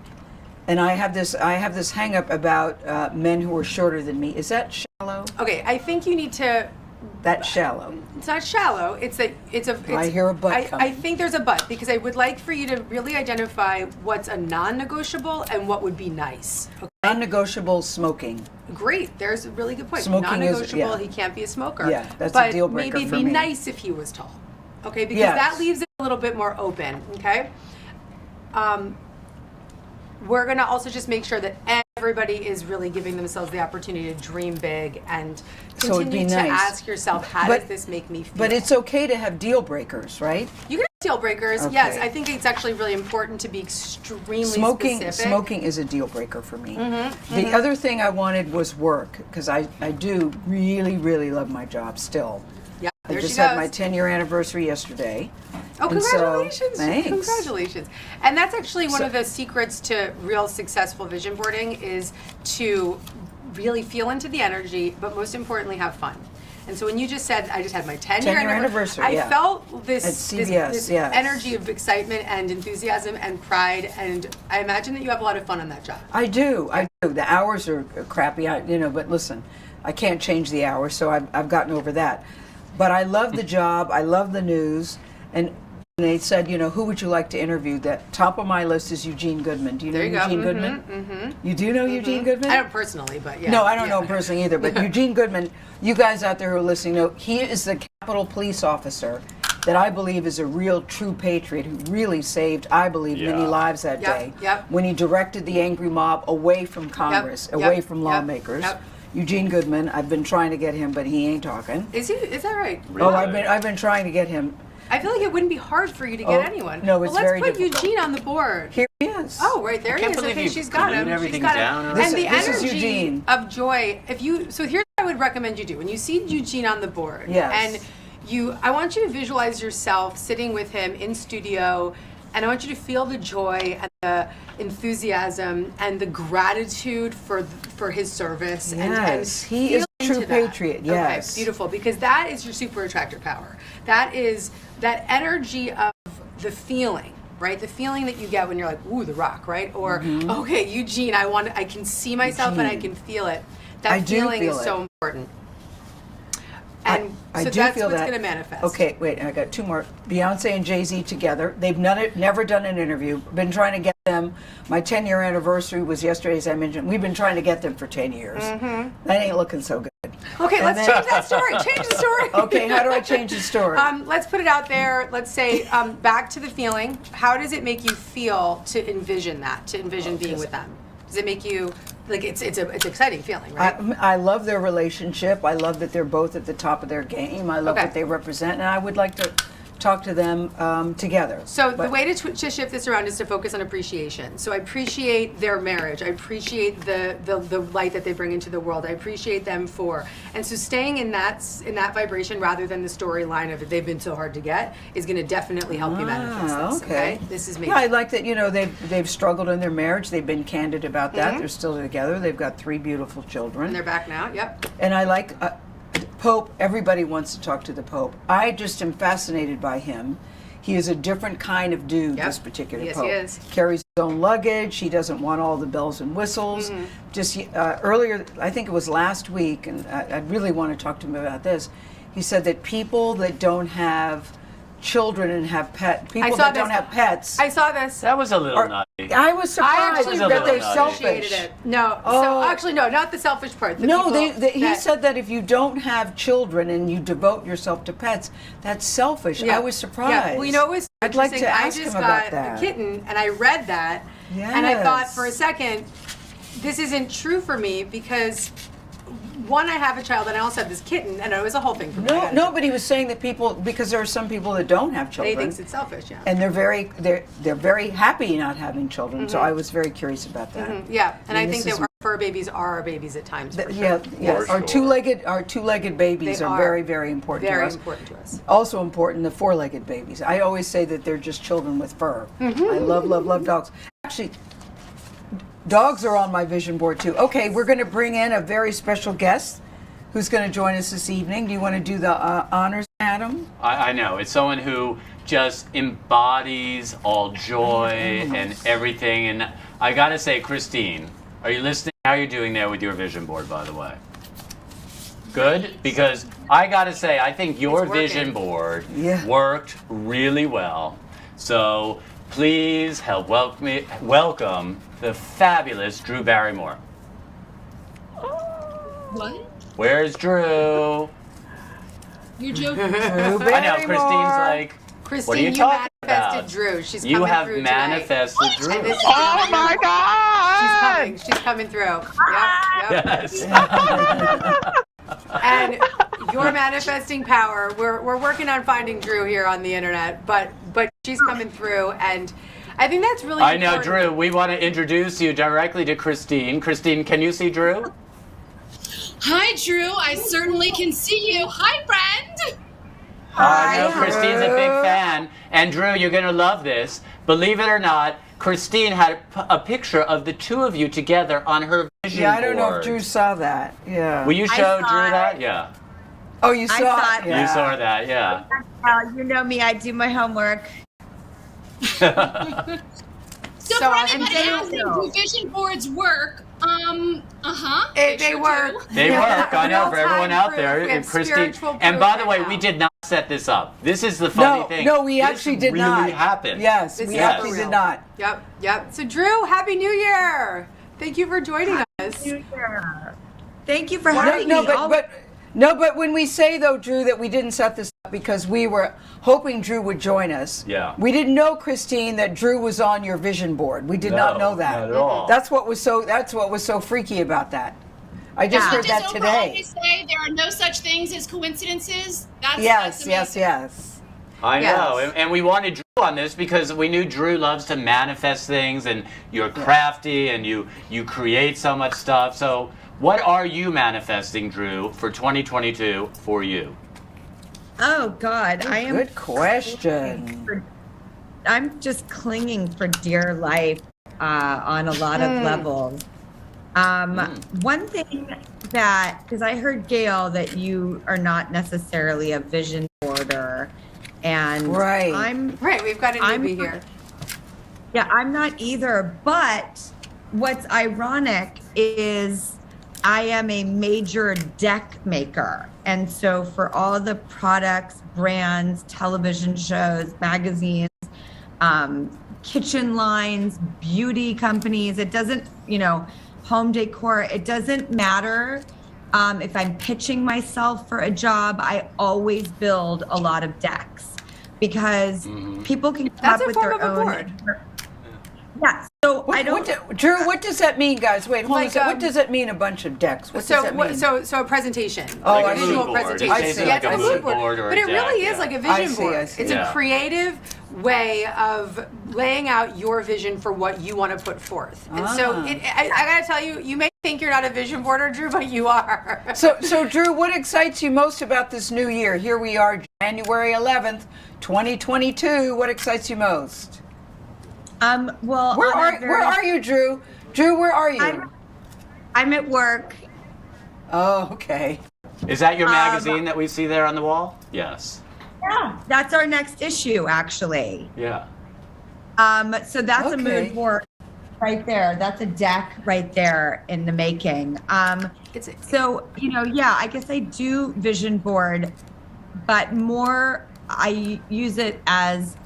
and I have this hang up about men who are shorter than me. Is that shallow? Okay, I think you need to. That's shallow. It's not shallow. It's a. It's a. I hear a but I coming. think there's a but because I would like for you to really identify what's a non-negotiable and what would be nice. Okay? Non-negotiable smoking. Great. There's a really good point. Smoking is- Non-negotiable. yeah. He can't be a smoker. Yeah, that's a but deal breaker maybe it'd for be me. nice if he was tall. Okay, because Yes. that leaves it a little bit more open. Okay. We're gonna also just make sure that everybody is really giving themselves the opportunity to dream big and So it'd be continue to nice. ask yourself, how But- does this make me feel? But it's okay to have deal breakers, right? You can have deal breakers. Yes, Okay. I think it's actually really important to be extremely Smoking specific. smoking is a deal breaker for me. The other thing I wanted was work because I do really love my job still. Yeah, I there just she had goes. my 10-year anniversary yesterday. Oh, and so- congratulations! thanks. Congratulations! And that's actually one So- of the secrets to real successful vision boarding is to really feel into the energy, but most importantly, have fun. And so when you just said, I just had my 10-year 10-year anniversary, I yeah. felt this, At CBS, this yes. energy of excitement and enthusiasm and pride, and I imagine that you have a lot of fun on that job. I do. The hours are crappy, but listen, I can't change the hours, so I've gotten over that. But I love the job. I love the news. And they said, who would you like to interview? That top of my list is Eugene Goodman. Do you know There you Eugene go. Goodman? You do know Eugene Goodman? I don't personally, but yeah. No, I don't yeah. know him personally either. But Eugene Goodman, you guys out there who are listening know, he is the Capitol Police officer that I believe is a real true patriot who really saved, I believe, many Yeah. lives that Yep, day. yep. When he directed the angry mob away from Congress, yep, away from yep, lawmakers. yep. Eugene Goodman, I've been trying to get him, but he ain't talking. Is that right? Oh, I've been trying to get him. I feel like it wouldn't be hard for you to get Oh, anyone. no, it's well, very let's put difficult. Eugene on the board. Here he is. Oh, right there he can't is. believe Okay, you she's got glued him. everything She's got down him. already. And the This is energy Eugene. of joy. So here's what I would recommend you do. When you see Eugene on the board, Yes. and I want you to visualize yourself sitting with him in studio, and I want you to feel the joy and the enthusiasm and the gratitude for his service. Yes, and he is a feel true into that. patriot, yes. Okay, beautiful. Because that is your super attractor power. That is that energy of the feeling, right? The feeling that you get when you're like, ooh, The Rock, right? Or, okay, Eugene, I can see myself and I Eugene. can feel it. That I do feeling feel is it. so important. And I so do that's feel what's that. going to manifest. Okay, wait, I got two more. Beyonce and Jay-Z together. They've never done an interview. Been trying to get them. My 10-year anniversary was yesterday, as I mentioned. We've been trying to get them for 10 years. That ain't looking so good. Okay, And let's then- change that story. Change the story. Okay, how do I change the story? Let's put it out there. Let's say back to the feeling. How does it make you feel to envision that? To envision being with them? Does it make you like it's an exciting feeling, right? I love their relationship. I love that they're both at the top of their game. I love Okay. what they represent, and I would like to talk to them together. So the way to shift this around is to focus on appreciation. So I appreciate their marriage. I appreciate the light that they bring into the world. I appreciate them and so staying in that vibration rather than the storyline of they've been so hard to get is going to definitely help you manifest this. Okay, this is me. Yeah, I like that. They've struggled in their marriage. They've been candid about that. They're still together. They've got 3 beautiful children. And they're back now. Yep. And I like Pope. Everybody wants to talk to the Pope. I just am fascinated by him. He is a different kind of dude, this particular Yes, Pope. he is. Carries his own luggage. He doesn't want all the bells and whistles. Just earlier, I think it was last week, and I really want to talk to him about this. He said that people that don't have children and have people that don't have pets. I saw this. That was a little nutty. I was surprised actually that they're really selfish. appreciated it. No, Oh. so actually no, not the selfish part. The No, people he that- said that if you don't have children and you devote yourself to pets, that's selfish. Yeah. I was surprised. Yeah. Well, you know what was I'd like to interesting? ask I just him got about that. a kitten, and I read that, and I thought Yes. for a second, this isn't true for me because one, I have a child, and I also have this kitten, and it was a whole thing for me. No, but he was saying that because there are some people that don't have They children. thinks it's selfish, yeah. And they're very happy not having children. So I was very curious about that. Yeah, and I And think this that is- our fur babies are our babies at times. For Yeah, sure. yes. For Our sure. two-legged babies They are are. very, very important Very to us. important to us. Also important, the 4-legged babies. I always say that they're just children with fur. I love dogs. Actually, dogs are on my vision board too. Okay, we're going to bring in a very special guest who's going to join us this evening. Do you want to do the honors, Adam? I know. It's someone who just embodies all joy and everything. And I got to say, Christine, are you listening? How are you doing there with your vision board, by the way? Good? Because I got to say, I think your It's working. vision board Yeah. worked really well. So please help welcome the fabulous Drew Barrymore. What? Where's Drew? You're joking. Drew I know, Christine's Barrymore. like, Christine, what are you you talking manifested about? Drew. She's You coming have through manifested Drew. And this is Oh my God! She's coming through. Yep. Yes. And your manifesting power, we're working on finding Drew here on the internet, but she's coming through, and I think that's really I know, important. Drew. We want to introduce you directly to Christine. Christine, can you see Drew? Hi, Drew. I certainly can see you. Hi, friend. I know Christine's a big fan. And Drew, you're going to love this. Believe it or not, Christine had a picture of the two of you together on her vision Yeah, I don't know board. if Drew saw that. Yeah. Will you show saw Drew it. that? Yeah. Oh, you saw I saw it. Yeah. You saw that, yeah. You know me, I do my homework. So, So, for and anybody they asking, know. do vision boards work? They sure work. do. They work. I know, for everyone out Real-time there. proof. We have Christine. spiritual And proof by the right way, now. we did not set this up. This is the funny thing. No, we This actually did really not. happened. Yes, This we is actually for did real. not. Yep. So, Drew, Happy New Year. Thank you for joining us. Thank you for having No, me. but when we say though, Drew, that we didn't set this up because we were hoping Drew would join us. Yeah. We didn't know, Christine, that Drew was on your vision board. We did not know that. Not at all. That's what was so freaky about that. I just Yeah. heard that Does Oprah today. always say there are no such things as coincidences? That's Yes. amazing. I Yes. know, and we wanted Drew on this because we knew Drew loves to manifest things, and you're crafty, and you create so much stuff. So, what are you manifesting, Drew, for 2022 for you? Oh God, I am. Good question. I'm just clinging for dear life on a lot of levels. One thing that, because I heard, Gail, that you are not necessarily a vision boarder, and Right. Right, we've got a newbie here. Yeah, I'm not either. But what's ironic is I am a major deck maker. And so for all the products, brands, television shows, magazines, kitchen lines, beauty companies, it doesn't, home decor, it doesn't matter. If I'm pitching myself for a job, I always build a lot of decks because people can come That's up a with form their of a own. board. Yeah. So I don't. Drew, what does that mean, guys? Wait, hold on a second. What does that mean, a bunch of decks? What does that mean? So a presentation. Oh, like I a see. visual Mood board. presentation. I see. Like a a mood board or but a it really deck, is like a I vision see, board. I see. It's a creative way of laying out your vision for what you want to put forth. And so I got to tell you, you may think you're not a vision boarder, Drew, but you are. So Drew, what excites you most about this new year? Here we are, January 11th, 2022. What excites you most? Well, Where are you, Drew? Drew, where are you? I'm at work. Oh, okay. Is that your magazine that we see there on the wall? Yes. Yeah, that's our next issue, actually. Yeah. So that's a Okay. mood board right there. That's a deck right there in the making. So, yeah, I guess I do vision board, but more I use it as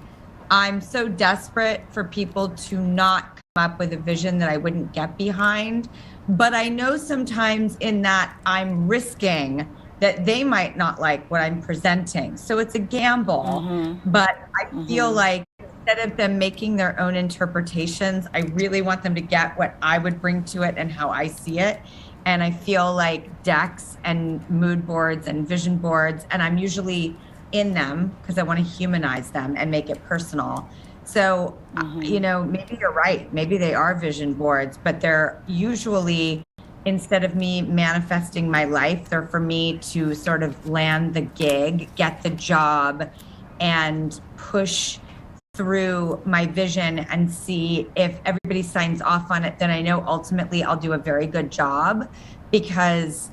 I'm so desperate for people to not come up with a vision that I wouldn't get behind. But I know sometimes in that I'm risking that they might not like what I'm presenting. So it's a gamble, but I feel like instead of them making their own interpretations, I really want them to get what I would bring to it and how I see it. And I feel like decks and mood boards and vision boards, and I'm usually in them because I want to humanize them and make it personal. So, maybe you're right. Maybe they are vision boards, but they're usually, instead of me manifesting my life, they're for me to sort of land the gig, get the job, and push through my vision and see if everybody signs off on it. Then I know ultimately I'll do a very good job because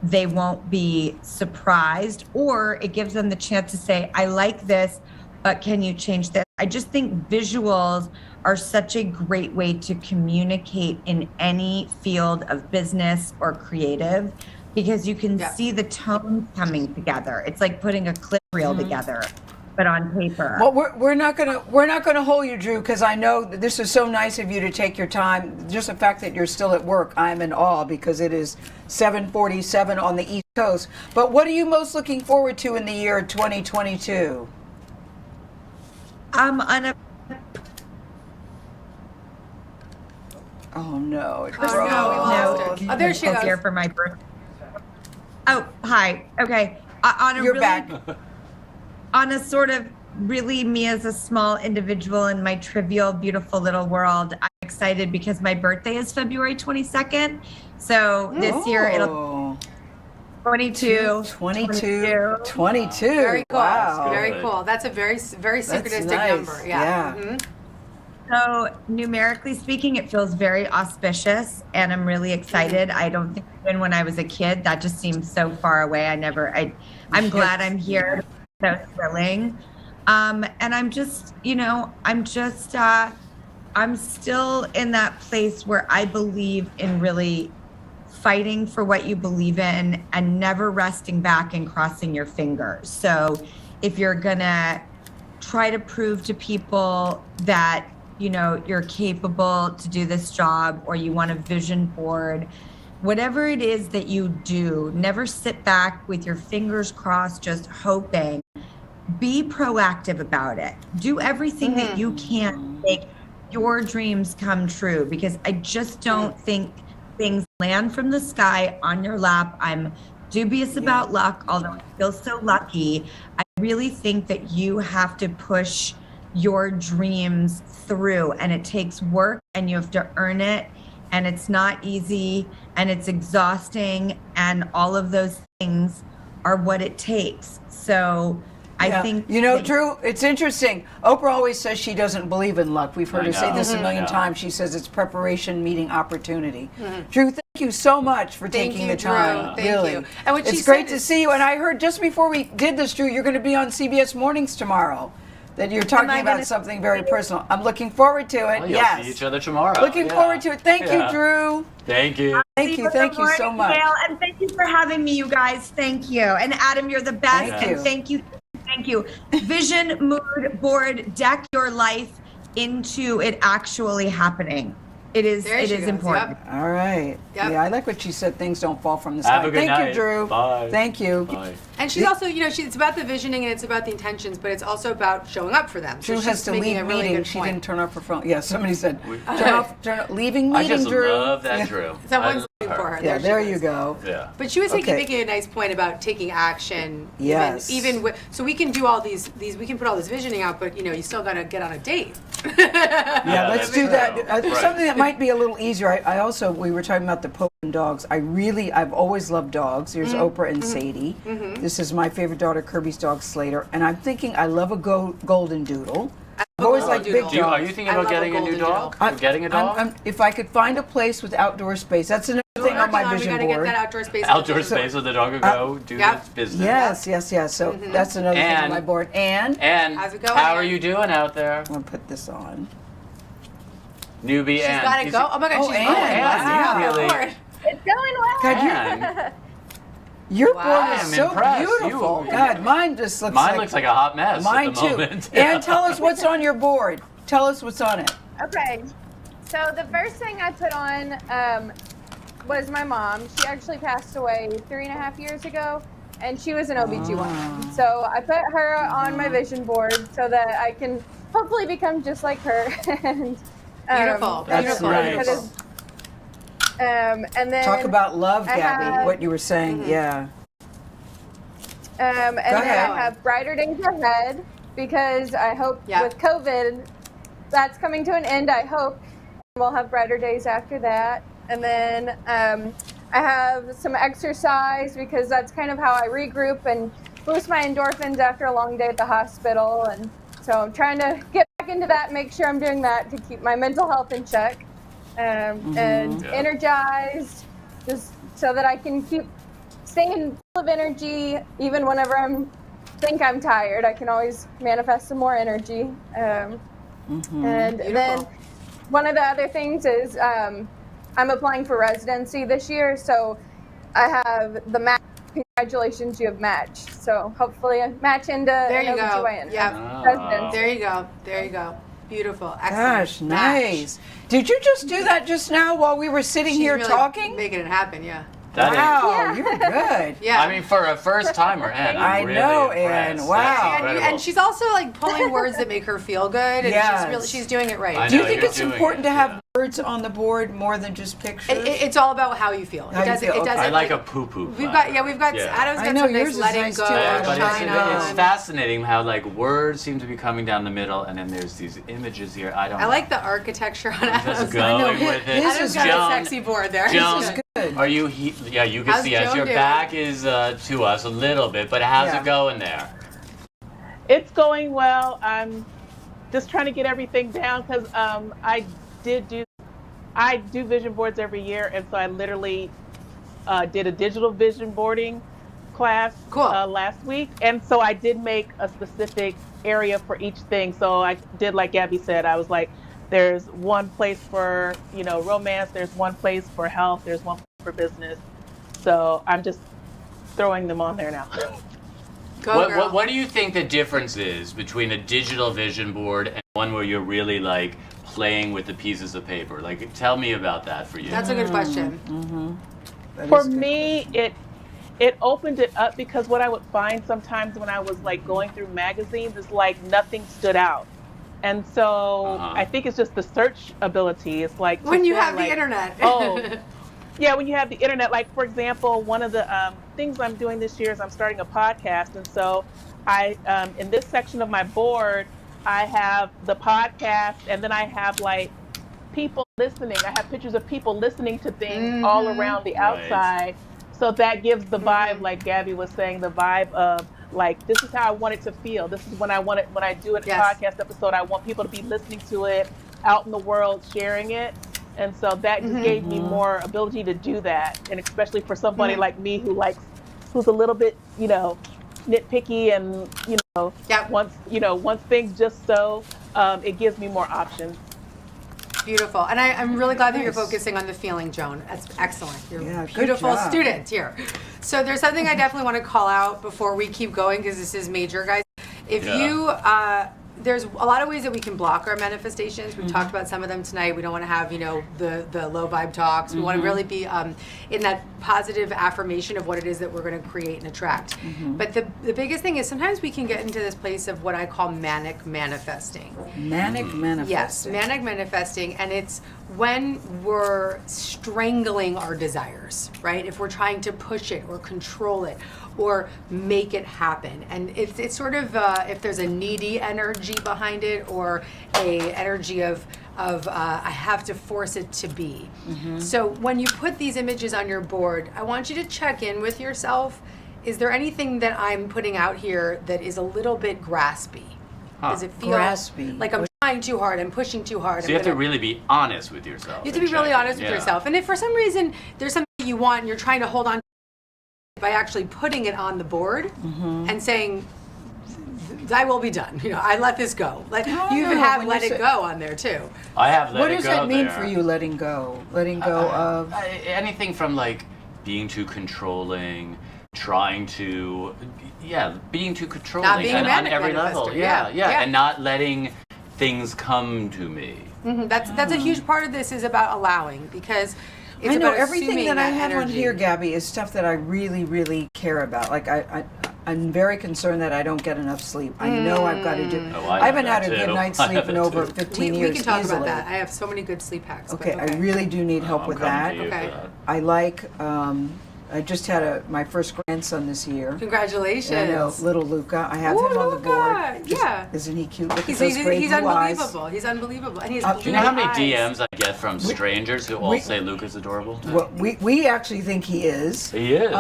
they won't be surprised, or it gives them the chance to say, I like this, but can you change this? I just think visuals are such a great way to communicate in any field of business or creative, because you can see the tones coming together. It's like putting a clip reel together, but on paper. Well, we're not gonna hold you, Drew, because I know that this is so nice of you to take your time. Just the fact that you're still at work, I'm in awe, because it is 7:47 on the East Coast. But what are you most looking forward to in the year 2022? Oh no! It we lost her. Oh, there she goes. Here for my birthday. Oh, hi. Okay. You're back. On a sort of really me as a small individual in my trivial, beautiful little world, I'm excited because my birthday is February 22nd. So this year it'll 22. 22. Very cool. Wow. Very cool. That's a very synchronistic nice. number. Yeah. Yeah. So numerically speaking, it feels very auspicious, and I'm really excited. I don't think even when I was a kid, that just seemed so far away. I'm glad I'm here. So thrilling. And I'm just, I'm still in that place where I believe in really fighting for what you believe in and never resting back and crossing your fingers. So if you're gonna try to prove to people that, you're capable to do this job, or you want a vision board, whatever it is that you do, never sit back with your fingers crossed, just hoping. Be proactive about it. Do everything that you can to make your dreams come true, because I just don't think things land from the sky on your lap. I'm dubious about luck, although I feel so lucky. I really think that you have to push your dreams through, and it takes work, and you have to earn it, and it's not easy, and it's exhausting, and all of those things are what it takes. So I think Drew, it's interesting. Oprah always says she doesn't believe in luck. We've heard her say this a million times. She says it's preparation meeting opportunity. Drew, thank you so much for taking the time. Thank really. you. And what it's great to see you. And I heard just before we did this, Drew, you're going to be on CBS Mornings tomorrow. That you're talking about something very personal. I'm looking forward to it. Well, yes. See each other tomorrow. Looking forward to it. Thank you, Drew. Thank you. Thank you so much. Gail, and thank you for having me, you guys. Thank you. And Adam, you're the best. Thank you. Thank you. Vision mood board, deck your life into it actually happening. It is. There It she is goes. important. Yep. All right. Yep. Yeah, I like what she said. Things don't fall from the sky. Have a good Thank night. you, Drew. Bye. Thank you. Bye. And she's also, it's about the visioning and it's about the intentions, but it's also about showing up for them. Drew she's has to making leave a really meeting. good She point. didn't turn off her phone. Yeah, somebody said, leaving I meeting, just Drew. love that Drew. Someone's I love looking for her. Yeah, she there goes. you go. Yeah. But she was Okay. making a nice point about taking action. Yes. Even with, so we can do all these, we can put all this visioning out, but you still got to get on a date. Yeah, let's that's do that. true. Right. Something that might be a little easier. I also, we were talking about the Pope and dogs. I've always loved dogs. There's Oprah and Sadie. This is my favorite daughter, Kirby's dog, Slater. And I'm thinking I love a golden doodle. I've always liked big Golden dogs. Are you thinking I about love a getting a new golden dog? doodle. You're getting a dog? If I could find a place with outdoor space, that's another thing on my vision We got to board. get that outdoor space. Outdoor space where the dog will go do Yep. its business. Yes. So that's another thing on And- my board. And And How's it going, how are Ann? you doing out there? I'm going to put this on. Newbie She's Ann. got to You go. see- Oh my God, Oh, she's Ann, going. wow. Yeah, Really? Lord. It's going well. God, Ann, your Wow. board I is am so impressed. beautiful. You- God, mine just looks mine like looks like a hot mess mine at the too. moment. And tell us what's on your board. Tell us what's on it. Okay. So the first thing I put on was my mom. She actually passed away 3.5 years ago, and she was an OB/GYN. So I put her on my vision board so that I can hopefully become just like her. And, Beautiful. That's Beautiful. nice. because, and then Talk about love, I Gabby. have- What you were saying. Yeah. and then ahead. I have brighter days ahead because I hope Yeah. with COVID, that's coming to an end. I hope we'll have brighter days after that. And then I have some exercise because that's kind of how I regroup and boost my endorphins after a long day at the hospital. And so I'm trying to get back into that, make sure I'm doing that to keep my mental health in check and Yeah. energized, just so that I can keep staying full of energy even whenever think I'm tired. I can always manifest some more energy. And then one of the other things is I'm applying for residency this year, so I have the match. Congratulations, you have match. So hopefully I match into There an you go. OB/GYN Yeah. residency. There you go. There you go. Beautiful. Excellent. Gosh, Match. nice. Did you just do that just now while we were sitting She's here really talking? making it happen. Yeah. That is- Wow, Yeah. you're good. Yeah. I mean, for a first timer, Ann, I I'm really know, impressed. Ann. That's Wow. incredible. And she's also like pulling words that make her feel good, and Yes. she's doing it right. I Do you know, think you're it's doing important it, to have yeah. words on the board more than just pictures? It's all about how you feel. How It you doesn't. feel, It okay. doesn't. I like a poo-poo. We've flower. got. We've got. Yeah. Adam's I got know, some yours nice is letting nice go, too. Yeah, but China. it's fascinating how like words seem to be coming down the middle, and then there's these images here. I don't. I know. like the architecture on I'm Adam's. just going with it. his Adam's is got Joan, a sexy board there. Joan, This is good. are you? Yeah, you can How's see as Joan your doing? back is to us a little bit, but how's Yeah. it going there? It's going well. I'm just trying to get everything down because I do vision boards every year, and so I literally did a digital vision boarding class Cool. last week, and so I did make a specific area for each thing. So I did like Gabby said. I was like, there's one place for romance, there's one place for health, there's one place for business. So I'm just throwing them on there now. Go, girl. What do you think the difference is between a digital vision board and one where you're really like playing with the pieces of paper? Like, tell me about that for you. That's a good question. That For is good. me, it opened it up because what I would find sometimes when I was like going through magazines is like nothing stood out. And so I think it's just the search ability. It's like When to you feel have the like, internet. Oh, yeah, when you have the internet. Like, for example, one of the things I'm doing this year is I'm starting a podcast. And so I, in this section of my board, I have the podcast, and then I have like people listening. I have pictures of people listening to things all around the outside. So that gives the vibe, like Gabby was saying, the vibe of like, this is how I want it to feel. This is when I do a Yes. podcast episode, I want people to be listening to it out in the world, sharing it. And so that just gave me more ability to do that. And especially for somebody like me who's a little bit, nitpicky and, Yep. wants things just so, it gives me more options. Beautiful. And I'm really glad that you're Nice. focusing on the feeling, Joan. That's excellent. You're Yeah, a good beautiful job. student here. So there's something I definitely want to call out before we keep going, because this is major, guys. If Yeah. you there's a lot of ways that we can block our manifestations. We talked about some of them tonight. We don't want to have, the low vibe talks. We want to really be in that positive affirmation of what it is that we're going to create and attract. But the biggest thing is sometimes we can get into this place of what I call manic manifesting. Manic manifesting. Yes, manic manifesting, and it's when we're strangling our desires, right? If we're trying to push it or control it or make it happen. And it's sort of, if there's a needy energy behind it or a energy of I have to force it to be. So when you put these images on your board, I want you to check in with yourself. Is there anything that I'm putting out here that is a little bit graspy? Does it feel Graspy. like I'm trying too hard, I'm pushing too hard? So you have to really be honest with yourself. You have to be really honest with yourself. And if for some reason there's something you want and you're trying to hold on to by actually putting it on the board and saying, I will be done. I let this go. You even have let it go on there too. I have let it go. What does that mean there. for you, letting go? Letting go of? Anything from being too controlling, trying to, being too controlling Not being a on manic every level. manifester. Yeah, and not letting things come to me. That's a huge part of this is about allowing, because it's I know about everything assuming that I have on energy. here, Gabby, is stuff that I really, really care about. Like I'm very concerned that I don't get enough sleep. I know I've got to do. Oh, I haven't have had a that good too. night's I sleep have in it over too. 15 we years can talk easily. about that. I have so many good sleep hacks. Okay, but I really do need help I'm with coming that. to you Okay. for that. I like. I just had my first grandson this year. Congratulations. I know, little Luca. I have Ooh, him on the Luca, board. yeah. Isn't he cute? Look at He's those great he's blue eyes. unbelievable. He's unbelievable. And he has Do blue you know how many eyes. DMs I get from strangers who all say Luca's adorable? Well, we actually think he is. He is.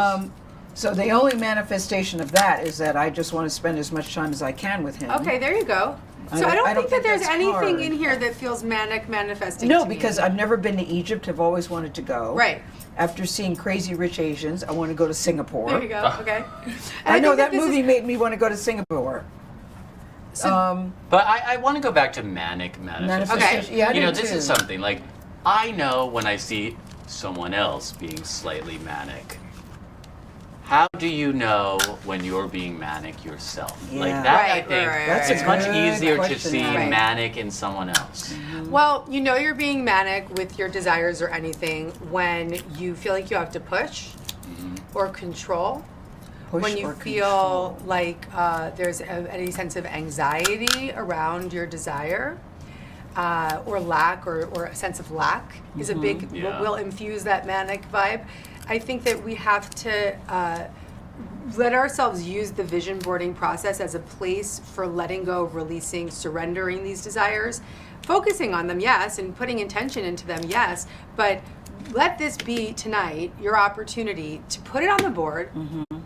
So the only manifestation of that is that I just want to spend as much time as I can with him. Okay, there you go. I So I don't don't think that there's that's anything hard. in here that feels manic manifesting. No, to me. because I've never been to Egypt. I've always wanted to go. Right. After seeing Crazy Rich Asians, I want to go to Singapore. There you go. Okay. And I know think that this movie is- made me want to go to Singapore. But I want to go back to manic manifestation. Manifestation. Yeah, I do this too. is something I know when I see someone else being slightly manic. How do you know when you're being manic yourself? Yeah. I Right, think right, That's it's a much good easier to question, see right. manic in someone else. Well, you're being manic with your desires or anything when you feel like you have to push or control. Push when you or feel control. like there's any sense of anxiety around your desire or lack or a sense of lack is a big, Yeah. will infuse that manic vibe. I think that we have to let ourselves use the vision boarding process as a place for letting go, releasing, surrendering these desires, focusing on them, yes, and putting intention into them, yes, but let this be tonight your opportunity to put it on the board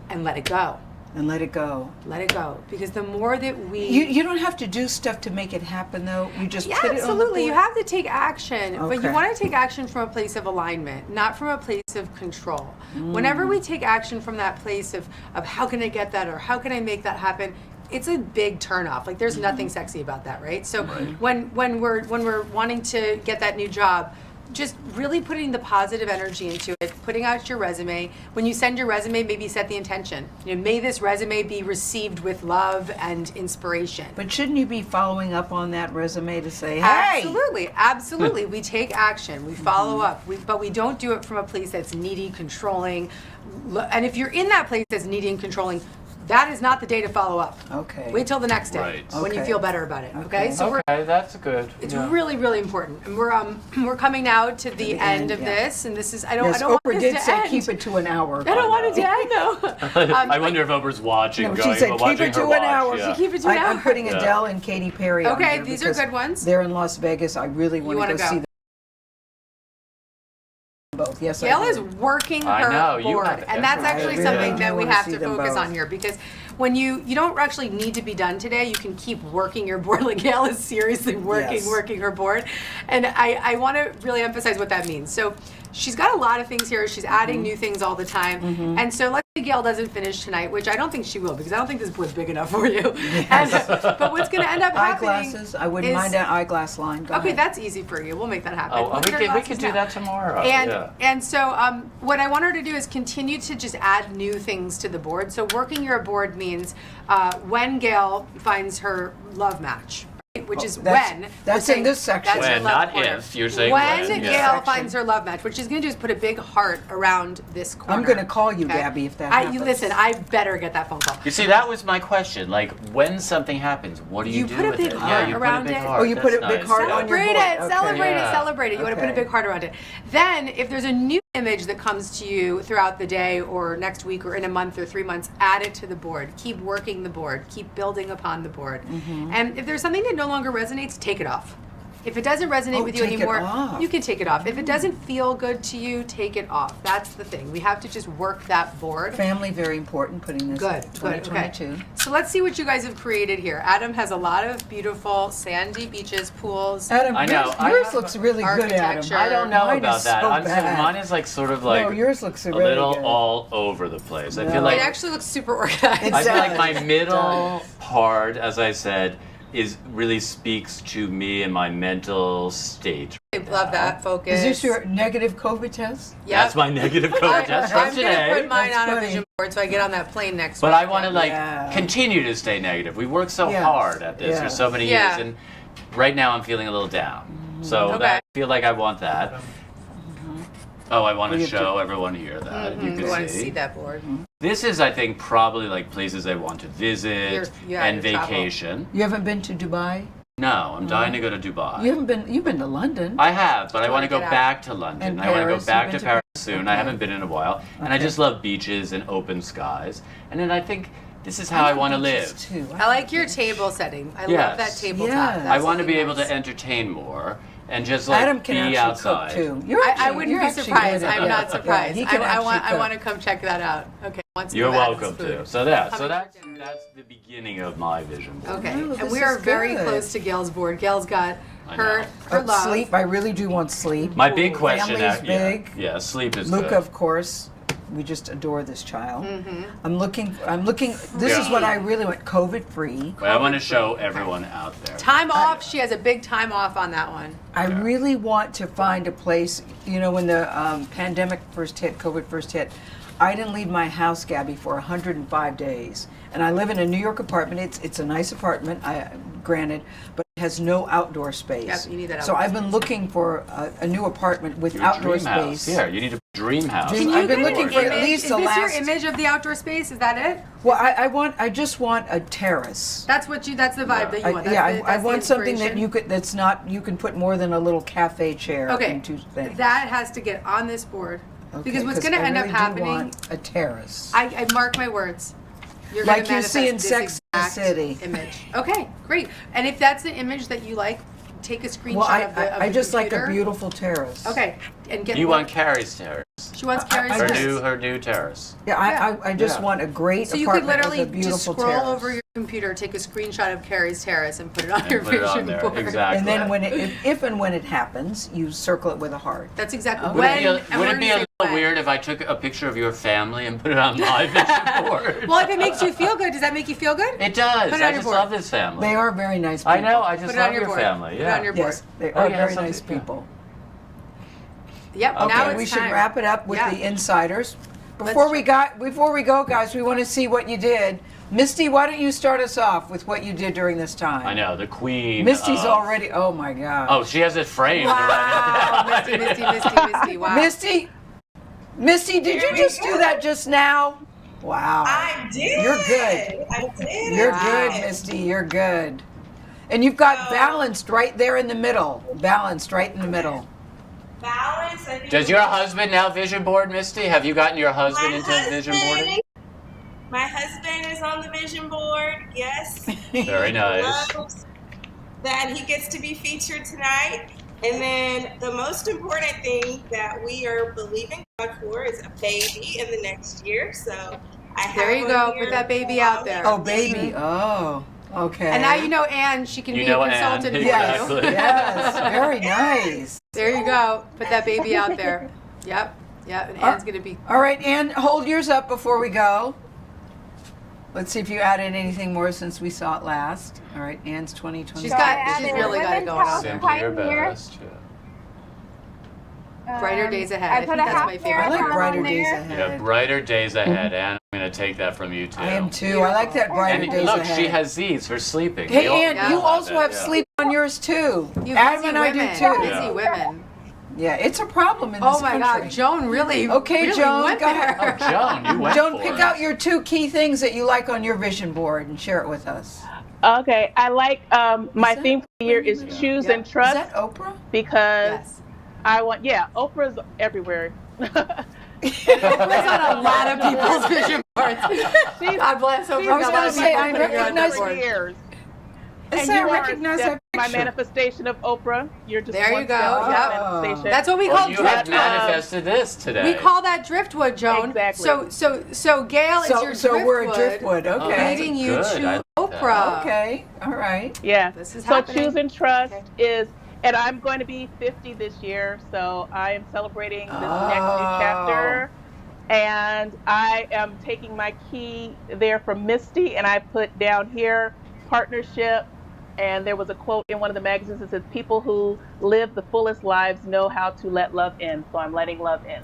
and let it go. And let it go. Let it go. Because the more that we... You don't have to do stuff to make it happen, though. You just Yeah, put it on the absolutely. board. You have to take action, but you Okay. want to take action from a place of alignment, not from a place of control. Whenever we take action from that place of how can I get that or how can I make that happen, it's a big turnoff. Like there's nothing sexy about that, right? So when we're wanting to get that new job, just really putting the positive energy into it, putting out your resume. When you send your resume, maybe set the intention. May this resume be received with love and inspiration. But shouldn't you be following up on that resume to say, hey? Absolutely. We take action. We follow up. But we don't do it from a place that's needy, controlling. And if you're in that place that's needy and controlling, that is not the day to follow up. Okay. Wait till the next day Right. when you Okay. feel better about it. Okay. So Okay, that's good. it's really, really important. And we're coming now to the end of yeah. this, and this is I don't Yes, want Oprah this did to say end. keep it to an hour. I don't want it to end though. I wonder if Oprah's watching, No, going, she said keep watching it to her an watch. hour. Yeah. Keep it to an hour. I'm putting Yeah. Adele and Katy Perry on Okay, here these are because good ones. They're in Las Vegas. I really want wanna to go go? see them both. Yes, Gail I is do. working I her know, you board, have and that's every- actually I really something do that we wanna have see to them focus both. on here because when you don't actually need to be done today, you can keep working your board. Like Gail is seriously working Yes. her board, and I want to really emphasize what that means. So she's got a lot of things here. She's adding new things all the time. And so let's say Gail doesn't finish tonight, which I don't think she will, because I don't think this board's big enough for you. And, but what's going to end up happening Eyeglasses. I wouldn't mind an eyeglass line. Go Okay, ahead. that's easy for you. We'll make that happen. Oh, we could do that tomorrow. And so what I want her to do is continue to just add new things to the board. So working your board means when Gail finds her love match, right? Which is when. That's in this section. That's your When, love not corner. if. You're saying when when. Gail Yeah. finds her love match, what she's going to do is put a big heart around this corner. I'm going to call you, Okay? Gabby, if that happens. You listen. I better get that phone call. You see, that was my question. Like, when something happens, what do you, You do put a with big it? heart you around put a big it. heart. Oh, you put That's a big nice. heart on your Celebrate board. it, Okay. celebrate Yeah. it, celebrate it. You want to put a Okay. big heart around it. Then, if there's a new image that comes to you throughout the day or next week or in a month or 3 months, add it to the board. Keep working the board. Keep building upon the board. And if there's something that no longer resonates, take it off. If it doesn't resonate with you take it anymore, off. you can take it off. If it doesn't feel good to you, take it off. That's the thing. We have to just work that board. Family, very important, putting this Good, good, 2022. okay. So let's see what you guys have created here. Adam has a lot of beautiful sandy beaches, pools. Adam, I know, yours, I yours have looks really good, Adam. architecture. I don't know Mine about is that. so I'm bad. mine is like sort of like No, yours looks a really little good. all over the place. I No. feel like It actually looks super organized. It I feel like does. my middle part, as I said, really speaks to me and my mental state. I love that focus. Is this your negative COVID test? Yep. That's my negative COVID test from I'm gonna today. put mine That's on a funny. vision board so I get on that plane next But week. I want to like Yeah. continue to stay negative. We worked so Yeah. hard at this Yeah. for so many Yeah. years, and right now I'm feeling a little down. So Okay. that, I feel like I want that. Oh, I want Well, to you have show everyone here that you You can want to see. see that board. This is, I think, probably like places I want to visit Yeah, and your travel. vacation. You haven't been to Dubai? No, I'm dying to go to Dubai. You've been to London. I have, but I You want to wanna go get out. back to London. And I want to Paris. go back You've to been to Paris soon. I Okay. haven't been in a while. And I Okay. just love beaches and open skies. And then I think this is how I want to live. Too. I like your table setting. I love Yes. that tabletop. Yes. That's I want to really be able nice. to entertain more and just like Adam can be actually outside. cook too. I wouldn't be surprised. I'm not surprised. he can I want actually to come check that out. Okay. Once You're go back, it's welcome food. to. So that's Coming that's for dinner. that's the beginning of my vision board. Okay. Ooh, And this we are is very good. close to Gail's board. Gail's got I her know. her love. Sleep. I really do want sleep. My big question Family's yeah, big. yeah, sleep is Luca, good. of course. We just adore this child. Mm-hmm. I'm looking. This is Yeah. what I really want. COVID free. But I want to show everyone out there. Time off. She has a big time off on that one. I really want to find a place. You know, when the pandemic first hit, COVID first hit, I didn't leave my house, Gabby, for 105 days. And I live in a New York apartment. It's a nice apartment, granted, but it has no outdoor space. Yep, you need that So outdoor I've been looking for a new apartment with Your outdoor dream house. space. Yeah, you need a dream house. Dream- on I've been the looking board. for at least Is the this last. your image of the outdoor space? Is that it? Well, I just want a terrace. That's what you. That's the vibe that you want. Yeah, That's I the want something that inspiration. you could. That's not. You can put more than a little cafe chair Okay. into things. That has to get on this board Okay, because what's 'cause going to I end really up do happening. want a terrace. I mark my words. You're Like gonna you see in manifest Sex and the this City. exact image. Okay, great. And if that's the image that you like, take a screenshot Well, of the I just like a computer. beautiful terrace. Okay, and get. You want Carrie's terrace. She wants Carrie's. I Her just- new terrace. Yeah, I just Yeah. want a great So you could apartment literally with a beautiful just scroll terrace. over your computer, take a screenshot of Carrie's terrace, and put it on And your put it on vision there. board. Exactly. And then if and when it happens, you circle it with a heart. That's exactly Okay. Would when. it be and a, we're would it gonna be a say little when. weird if I took a picture of your family and put it on my vision board? Well, if it makes you feel good, does that make you feel good? It does. Put it on I your just board. love this family. They are very nice people. I know. I just Put it on love your your board. family. Put it Yeah. on your board. Yes, they Oh, are yeah, very something- nice yeah. people. Yep. Now Okay, it's we should time. wrap it up with Yeah. the insiders. Let's Before we go, guys, we want to see what you did. Misty, why don't you start us off with what you did during this time? I know the queen. Misty's of- already. Oh my God. Oh, she has it framed. Wow, Misty, wow. Misty, did you just do that just now? Wow. I did. You're good. I did. You're I good, did. Misty. You're good. And you've got So- balanced right there in the middle. Balanced right in the middle. Balance. I think Does your husband now vision board, Misty? Have you gotten your husband My into vision boarding? husband- My husband is on the vision board. Yes. Very nice. Loves that he gets to be featured tonight. And then the most important thing that we are believing God for is a baby in the next year. So I have There you one go. here Put that baby for out all there. Oh, baby. Oh, okay. And now you know Anne. She can You be know a Anne, consultant for Yes, exactly. you. yes. Very nice. There you go. Put that baby out there. Yep. And Anne's going to be. All right, Anne, hold yours up before we go. Let's see if you added anything more since we saw it last. All right, Anne's 2020. She's really got it going on. Simply your best. Brighter days ahead. I I put think a that's half my favorite. I like marathon brighter on days there. ahead. Yeah, brighter days ahead, and I'm going to take that from you too. I am too. I like that brighter And days look, ahead. she has these for sleeping. Hey, We all- Ann, Yeah. you also that, have yeah. sleep on yours too. You Adam busy and I women. do too. Busy women. Yeah, it's a problem in this Oh my country. God, Joan really. Okay, really Joan, went go there. ahead. Oh, Joan, you went Joan, for pick it. out your 2 key things that you like on your vision board and share it with us. Okay, I like my that theme for the year is Barrymore? choose Yeah. and trust, Is that Oprah? because Yes. I want, Oprah's everywhere. It's on a lot of people's vision boards. God bless Oprah. I was gonna say, I Putting her on the recognize- board. years. Is And that you are recognize that my picture? manifestation of Oprah. You're just There you one go. step from Yep. manifestation. That's what we Well, call you have driftwood. manifested this today. We call that driftwood, Joan. Exactly. So Gail is your So driftwood. we're a driftwood, Oh, okay. that's Leading you good. I to like that. Oprah. Okay, all right. Yeah. This is so happening. choose and trust Okay. is, and I'm going to be 50 this year, so I am celebrating this next Oh. new chapter. And I am taking my key there from Misty, and I put down here partnership. And there was a quote in one of the magazines that says, "People who live the fullest lives know how to let love in." So I'm letting love in.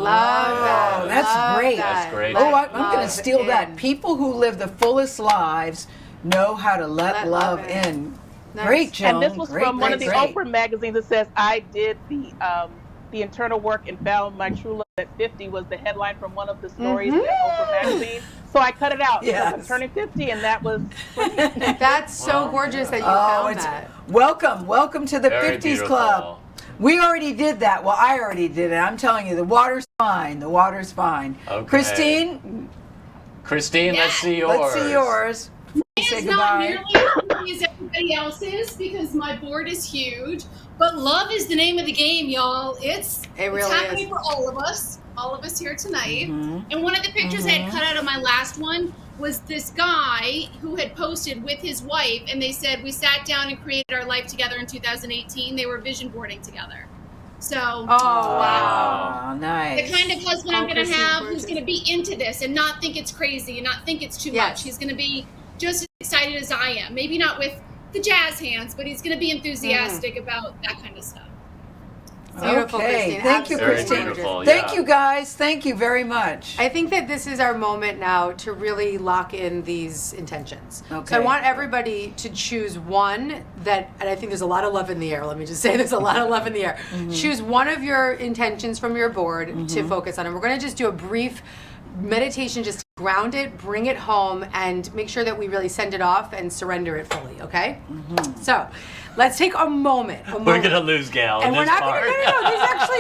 Love that. Oh, that's Love great. that. That's great. Oh, Let I'm going to love steal that. in. People who live the fullest lives know how to let love in. Nice. Great, Joan. And this was Great, from one of the great. Oprah magazines that says, "I did the internal work and found my true love at 50" was the headline from one of the stories in Oprah magazine. So I cut it out because I'm Yes. turning 50, and that was for me. That's so gorgeous that you Oh, found it's that. welcome to the Very 50s beautiful. Club. We already did that. Well, I already did it. I'm telling you, the water's fine. The water's fine. Okay. Christine, Let's see yours. let's see yours. Say It's not goodbye. nearly as pretty as everybody else's because my board is huge. But love is the name of the game, y'all. It's really happening is. for all of us here tonight. And one of the pictures I had cut out of my last one was this guy who had posted with his wife, and they said we sat down and created our life together in 2018. They were vision boarding together. So Oh, wow. Oh, nice. the kind of husband I'm going to Christine, have gorgeous. who's going to be into this and not think it's crazy and not think it's too Yes. much. He's going to be just as excited as I am. Maybe not with the jazz hands, but he's going to be enthusiastic about that kind of stuff. Beautiful, Okay, Christine. thank you, Very Christine. beautiful, Thank yeah. you, guys. Thank you very much. I think that this is our moment now to really lock in these intentions. So I Okay. want everybody to choose one that, and I think there's a lot of love in the air. Let me just say there's a lot of love in the air. Choose one of your intentions from your board to focus on. And we're going to just do a brief meditation, just to ground it, bring it home, and make sure that we really send it off and surrender it fully, okay? So let's take a moment. We're going to lose Gail And in we're this not part. going to. No.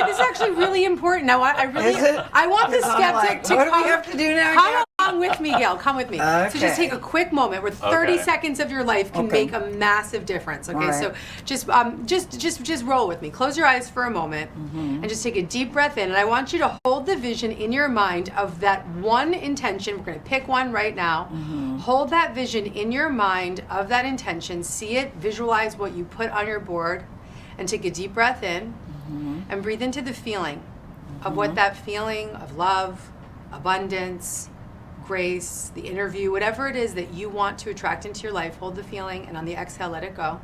This is actually really important. Now, I really, Is it? I want the I'm skeptic like, to what do come. we have to do now, Come Gail? along with me, Gail. Come with me. So Okay. just take a quick moment where 30 Okay. seconds of your life can Okay. make a massive difference. Okay, All right. so just roll with me. Close your eyes for a moment and just take a deep breath in. And I want you to hold the vision in your mind of that one intention. We're going to pick one right now. Hold that vision in your mind of that intention. See it. Visualize what you put on your board, and take a deep breath in and breathe into the feeling of what that feeling of love, abundance, grace, the interview, whatever it is that you want to attract into your life. Hold the feeling, and on the exhale, let it go.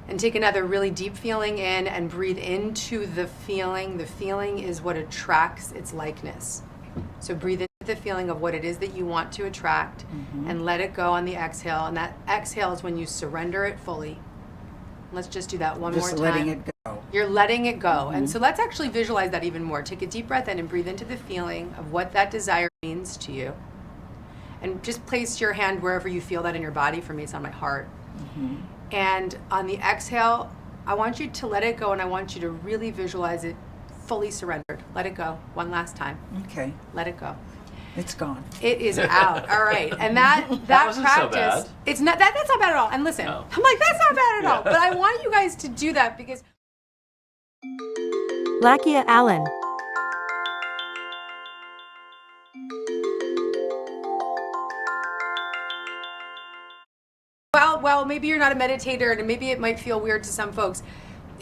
And take another really deep feeling in and breathe into the feeling. The feeling is what attracts its likeness. So breathe into the feeling of what it is that you want to attract and let it go on the exhale. And that exhale is when you surrender it fully. Let's just do that one more Just time. letting it go. You're letting it go. And so let's actually visualize that even more. Take a deep breath in and breathe into the feeling of what that desire means to you. And just place your hand wherever you feel that in your body. For me, it's on my heart. And on the exhale, I want you to let it go, and I want you to really visualize it fully surrendered. Let it go. One last time. Okay, Let it go. it's gone. It is out. All right. And that wasn't so practice, bad. it's not that's not bad at all. And listen, No. I'm like, that's not bad at all. But I want you guys to do that because Lakia Allen. well, maybe you're not a meditator, and maybe it might feel weird to some folks.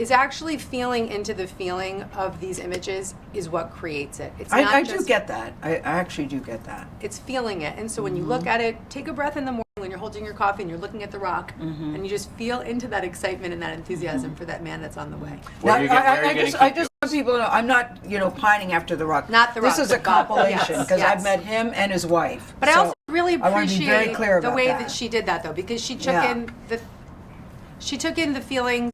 is actually feeling into the feeling of these images is what creates it. It's not I just, do get that. I actually do get that. it's feeling it. And so when you look at it, take a breath in the morning when you're holding your coffee and you're looking at the rock, and you just feel into that excitement and that enthusiasm for that man that's on the way. Where are you gonna I keep just want people to know I'm not, pining after the rock. Not the rock, This is a but God. compilation Yes, because yes. I've met him and his wife. But I So also really I want to be very appreciate clear the about way that. that she did that though, because she took Yeah. in the feelings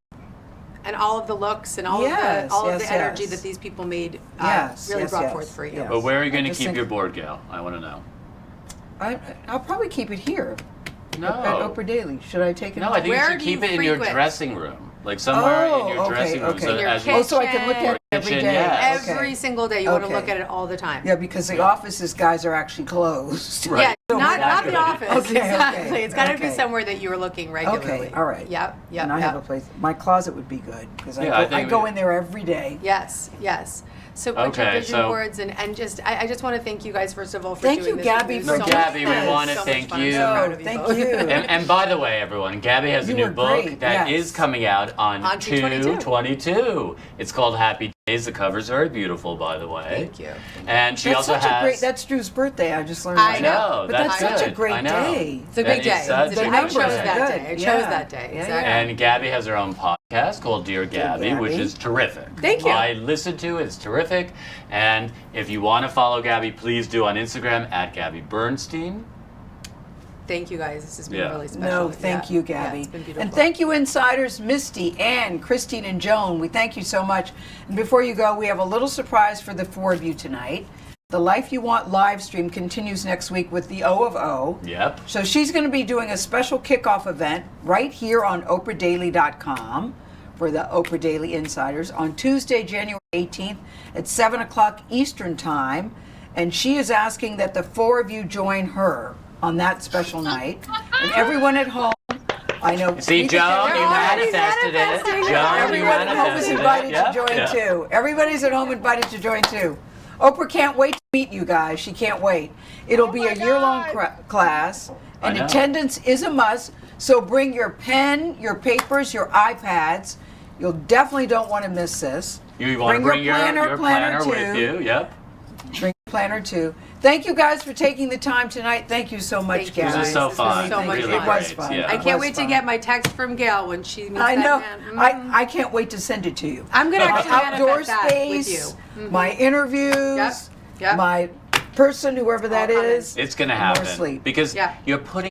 and all of the looks and all Yes, of the yes, energy yes. that these people made Yes, really yes, brought yes, forth for you. yes. But where are you going to just keep think- your board, Gail? I want to know. I'll probably keep it here No. at Oprah Daily. Should I take it? No, home? I think Where you should do keep you it in your frequent? dressing room, like somewhere in your Oh, okay, dressing room. okay. So In your as kitchen. Oh, so I can look at it every Kitchen, day. yes. Every single day, you want to Okay. look at it all the time. Yeah, because the offices guys are actually closed. Right. Yeah, So not exactly. the office. Okay, exactly. okay, It's got to be okay. somewhere that you are looking regularly. Okay, all right. Yep. Yep. And I yep. have a place. My closet would be good because Yeah, I I think go we- in there every day. Yes. Yes. So put your Okay, vision so- boards and just I just want to thank you guys first of all for Thank doing you, this. Gabby, It was for so doing much Gabby, we fun. wanna So much thank fun. I'm you. so proud of Thank both. you. And by the way, everyone, Gabby has a You new were book great, that yes. is coming out on On 2/22. 2/22. It's called Happy Days. The cover's very beautiful, by the way. Thank you. And she That's also such has. a great. That's Drew's birthday. I just learned. I that. know. But that's That's such a good. great I know. day. It's a That big is day. such It's a a big numbers day. I are chose that good. day. I chose Yeah. that day. Yeah, Exactly. yeah. And Gabby has her own podcast called Dear Gabby, which Gabby. is terrific. Thank you. I listened to it, it's terrific. And if you want to follow Gabby, please do on Instagram at Gabby Bernstein. Thank you guys. This has been Yeah. really special. No, thank Yeah. you, Yeah, Gabby. it's been beautiful. And thank you, Insiders, Misty, Ann, Christine, and Joan. We thank you so much. And before you go, we have a little surprise for the four of you tonight. The Life You Want live stream continues next week with the O of O. Yep. So she's going to be doing a special kickoff event right here on OprahDaily.com for the Oprah Daily Insiders on Tuesday, January 18th at 7 o'clock Eastern Time. And she is asking that the four of you join her on that special night. And everyone at home, I know. See, Joan, you already manifested it. manifesting it. Joan, you Everyone at home is manifested invited it. Yep, to join yeah. too. Everybody's at home invited to join too. Oprah can't wait to meet you guys. She can't wait. It'll be a year-long class, I and know. attendance is a must. So bring your pen, your papers, your iPads. You'll definitely don't want to miss this. You want to bring your planner too. with you. Yep. Bring your planner too. Thank you guys for taking the time tonight. Thank you so much, Thank you. guys. This was so This was fun. so much really fun. It was great. fun. Yeah. I It can't was wait to fun. get my text from Gail when she meets I know. that man. I can't wait to send it to you. I'm gonna actually Outdoor manifest that with space, you. my interviews, Yep. my person, whoever that All coming. is. It's going to More happen sleep. because Yeah. you're putting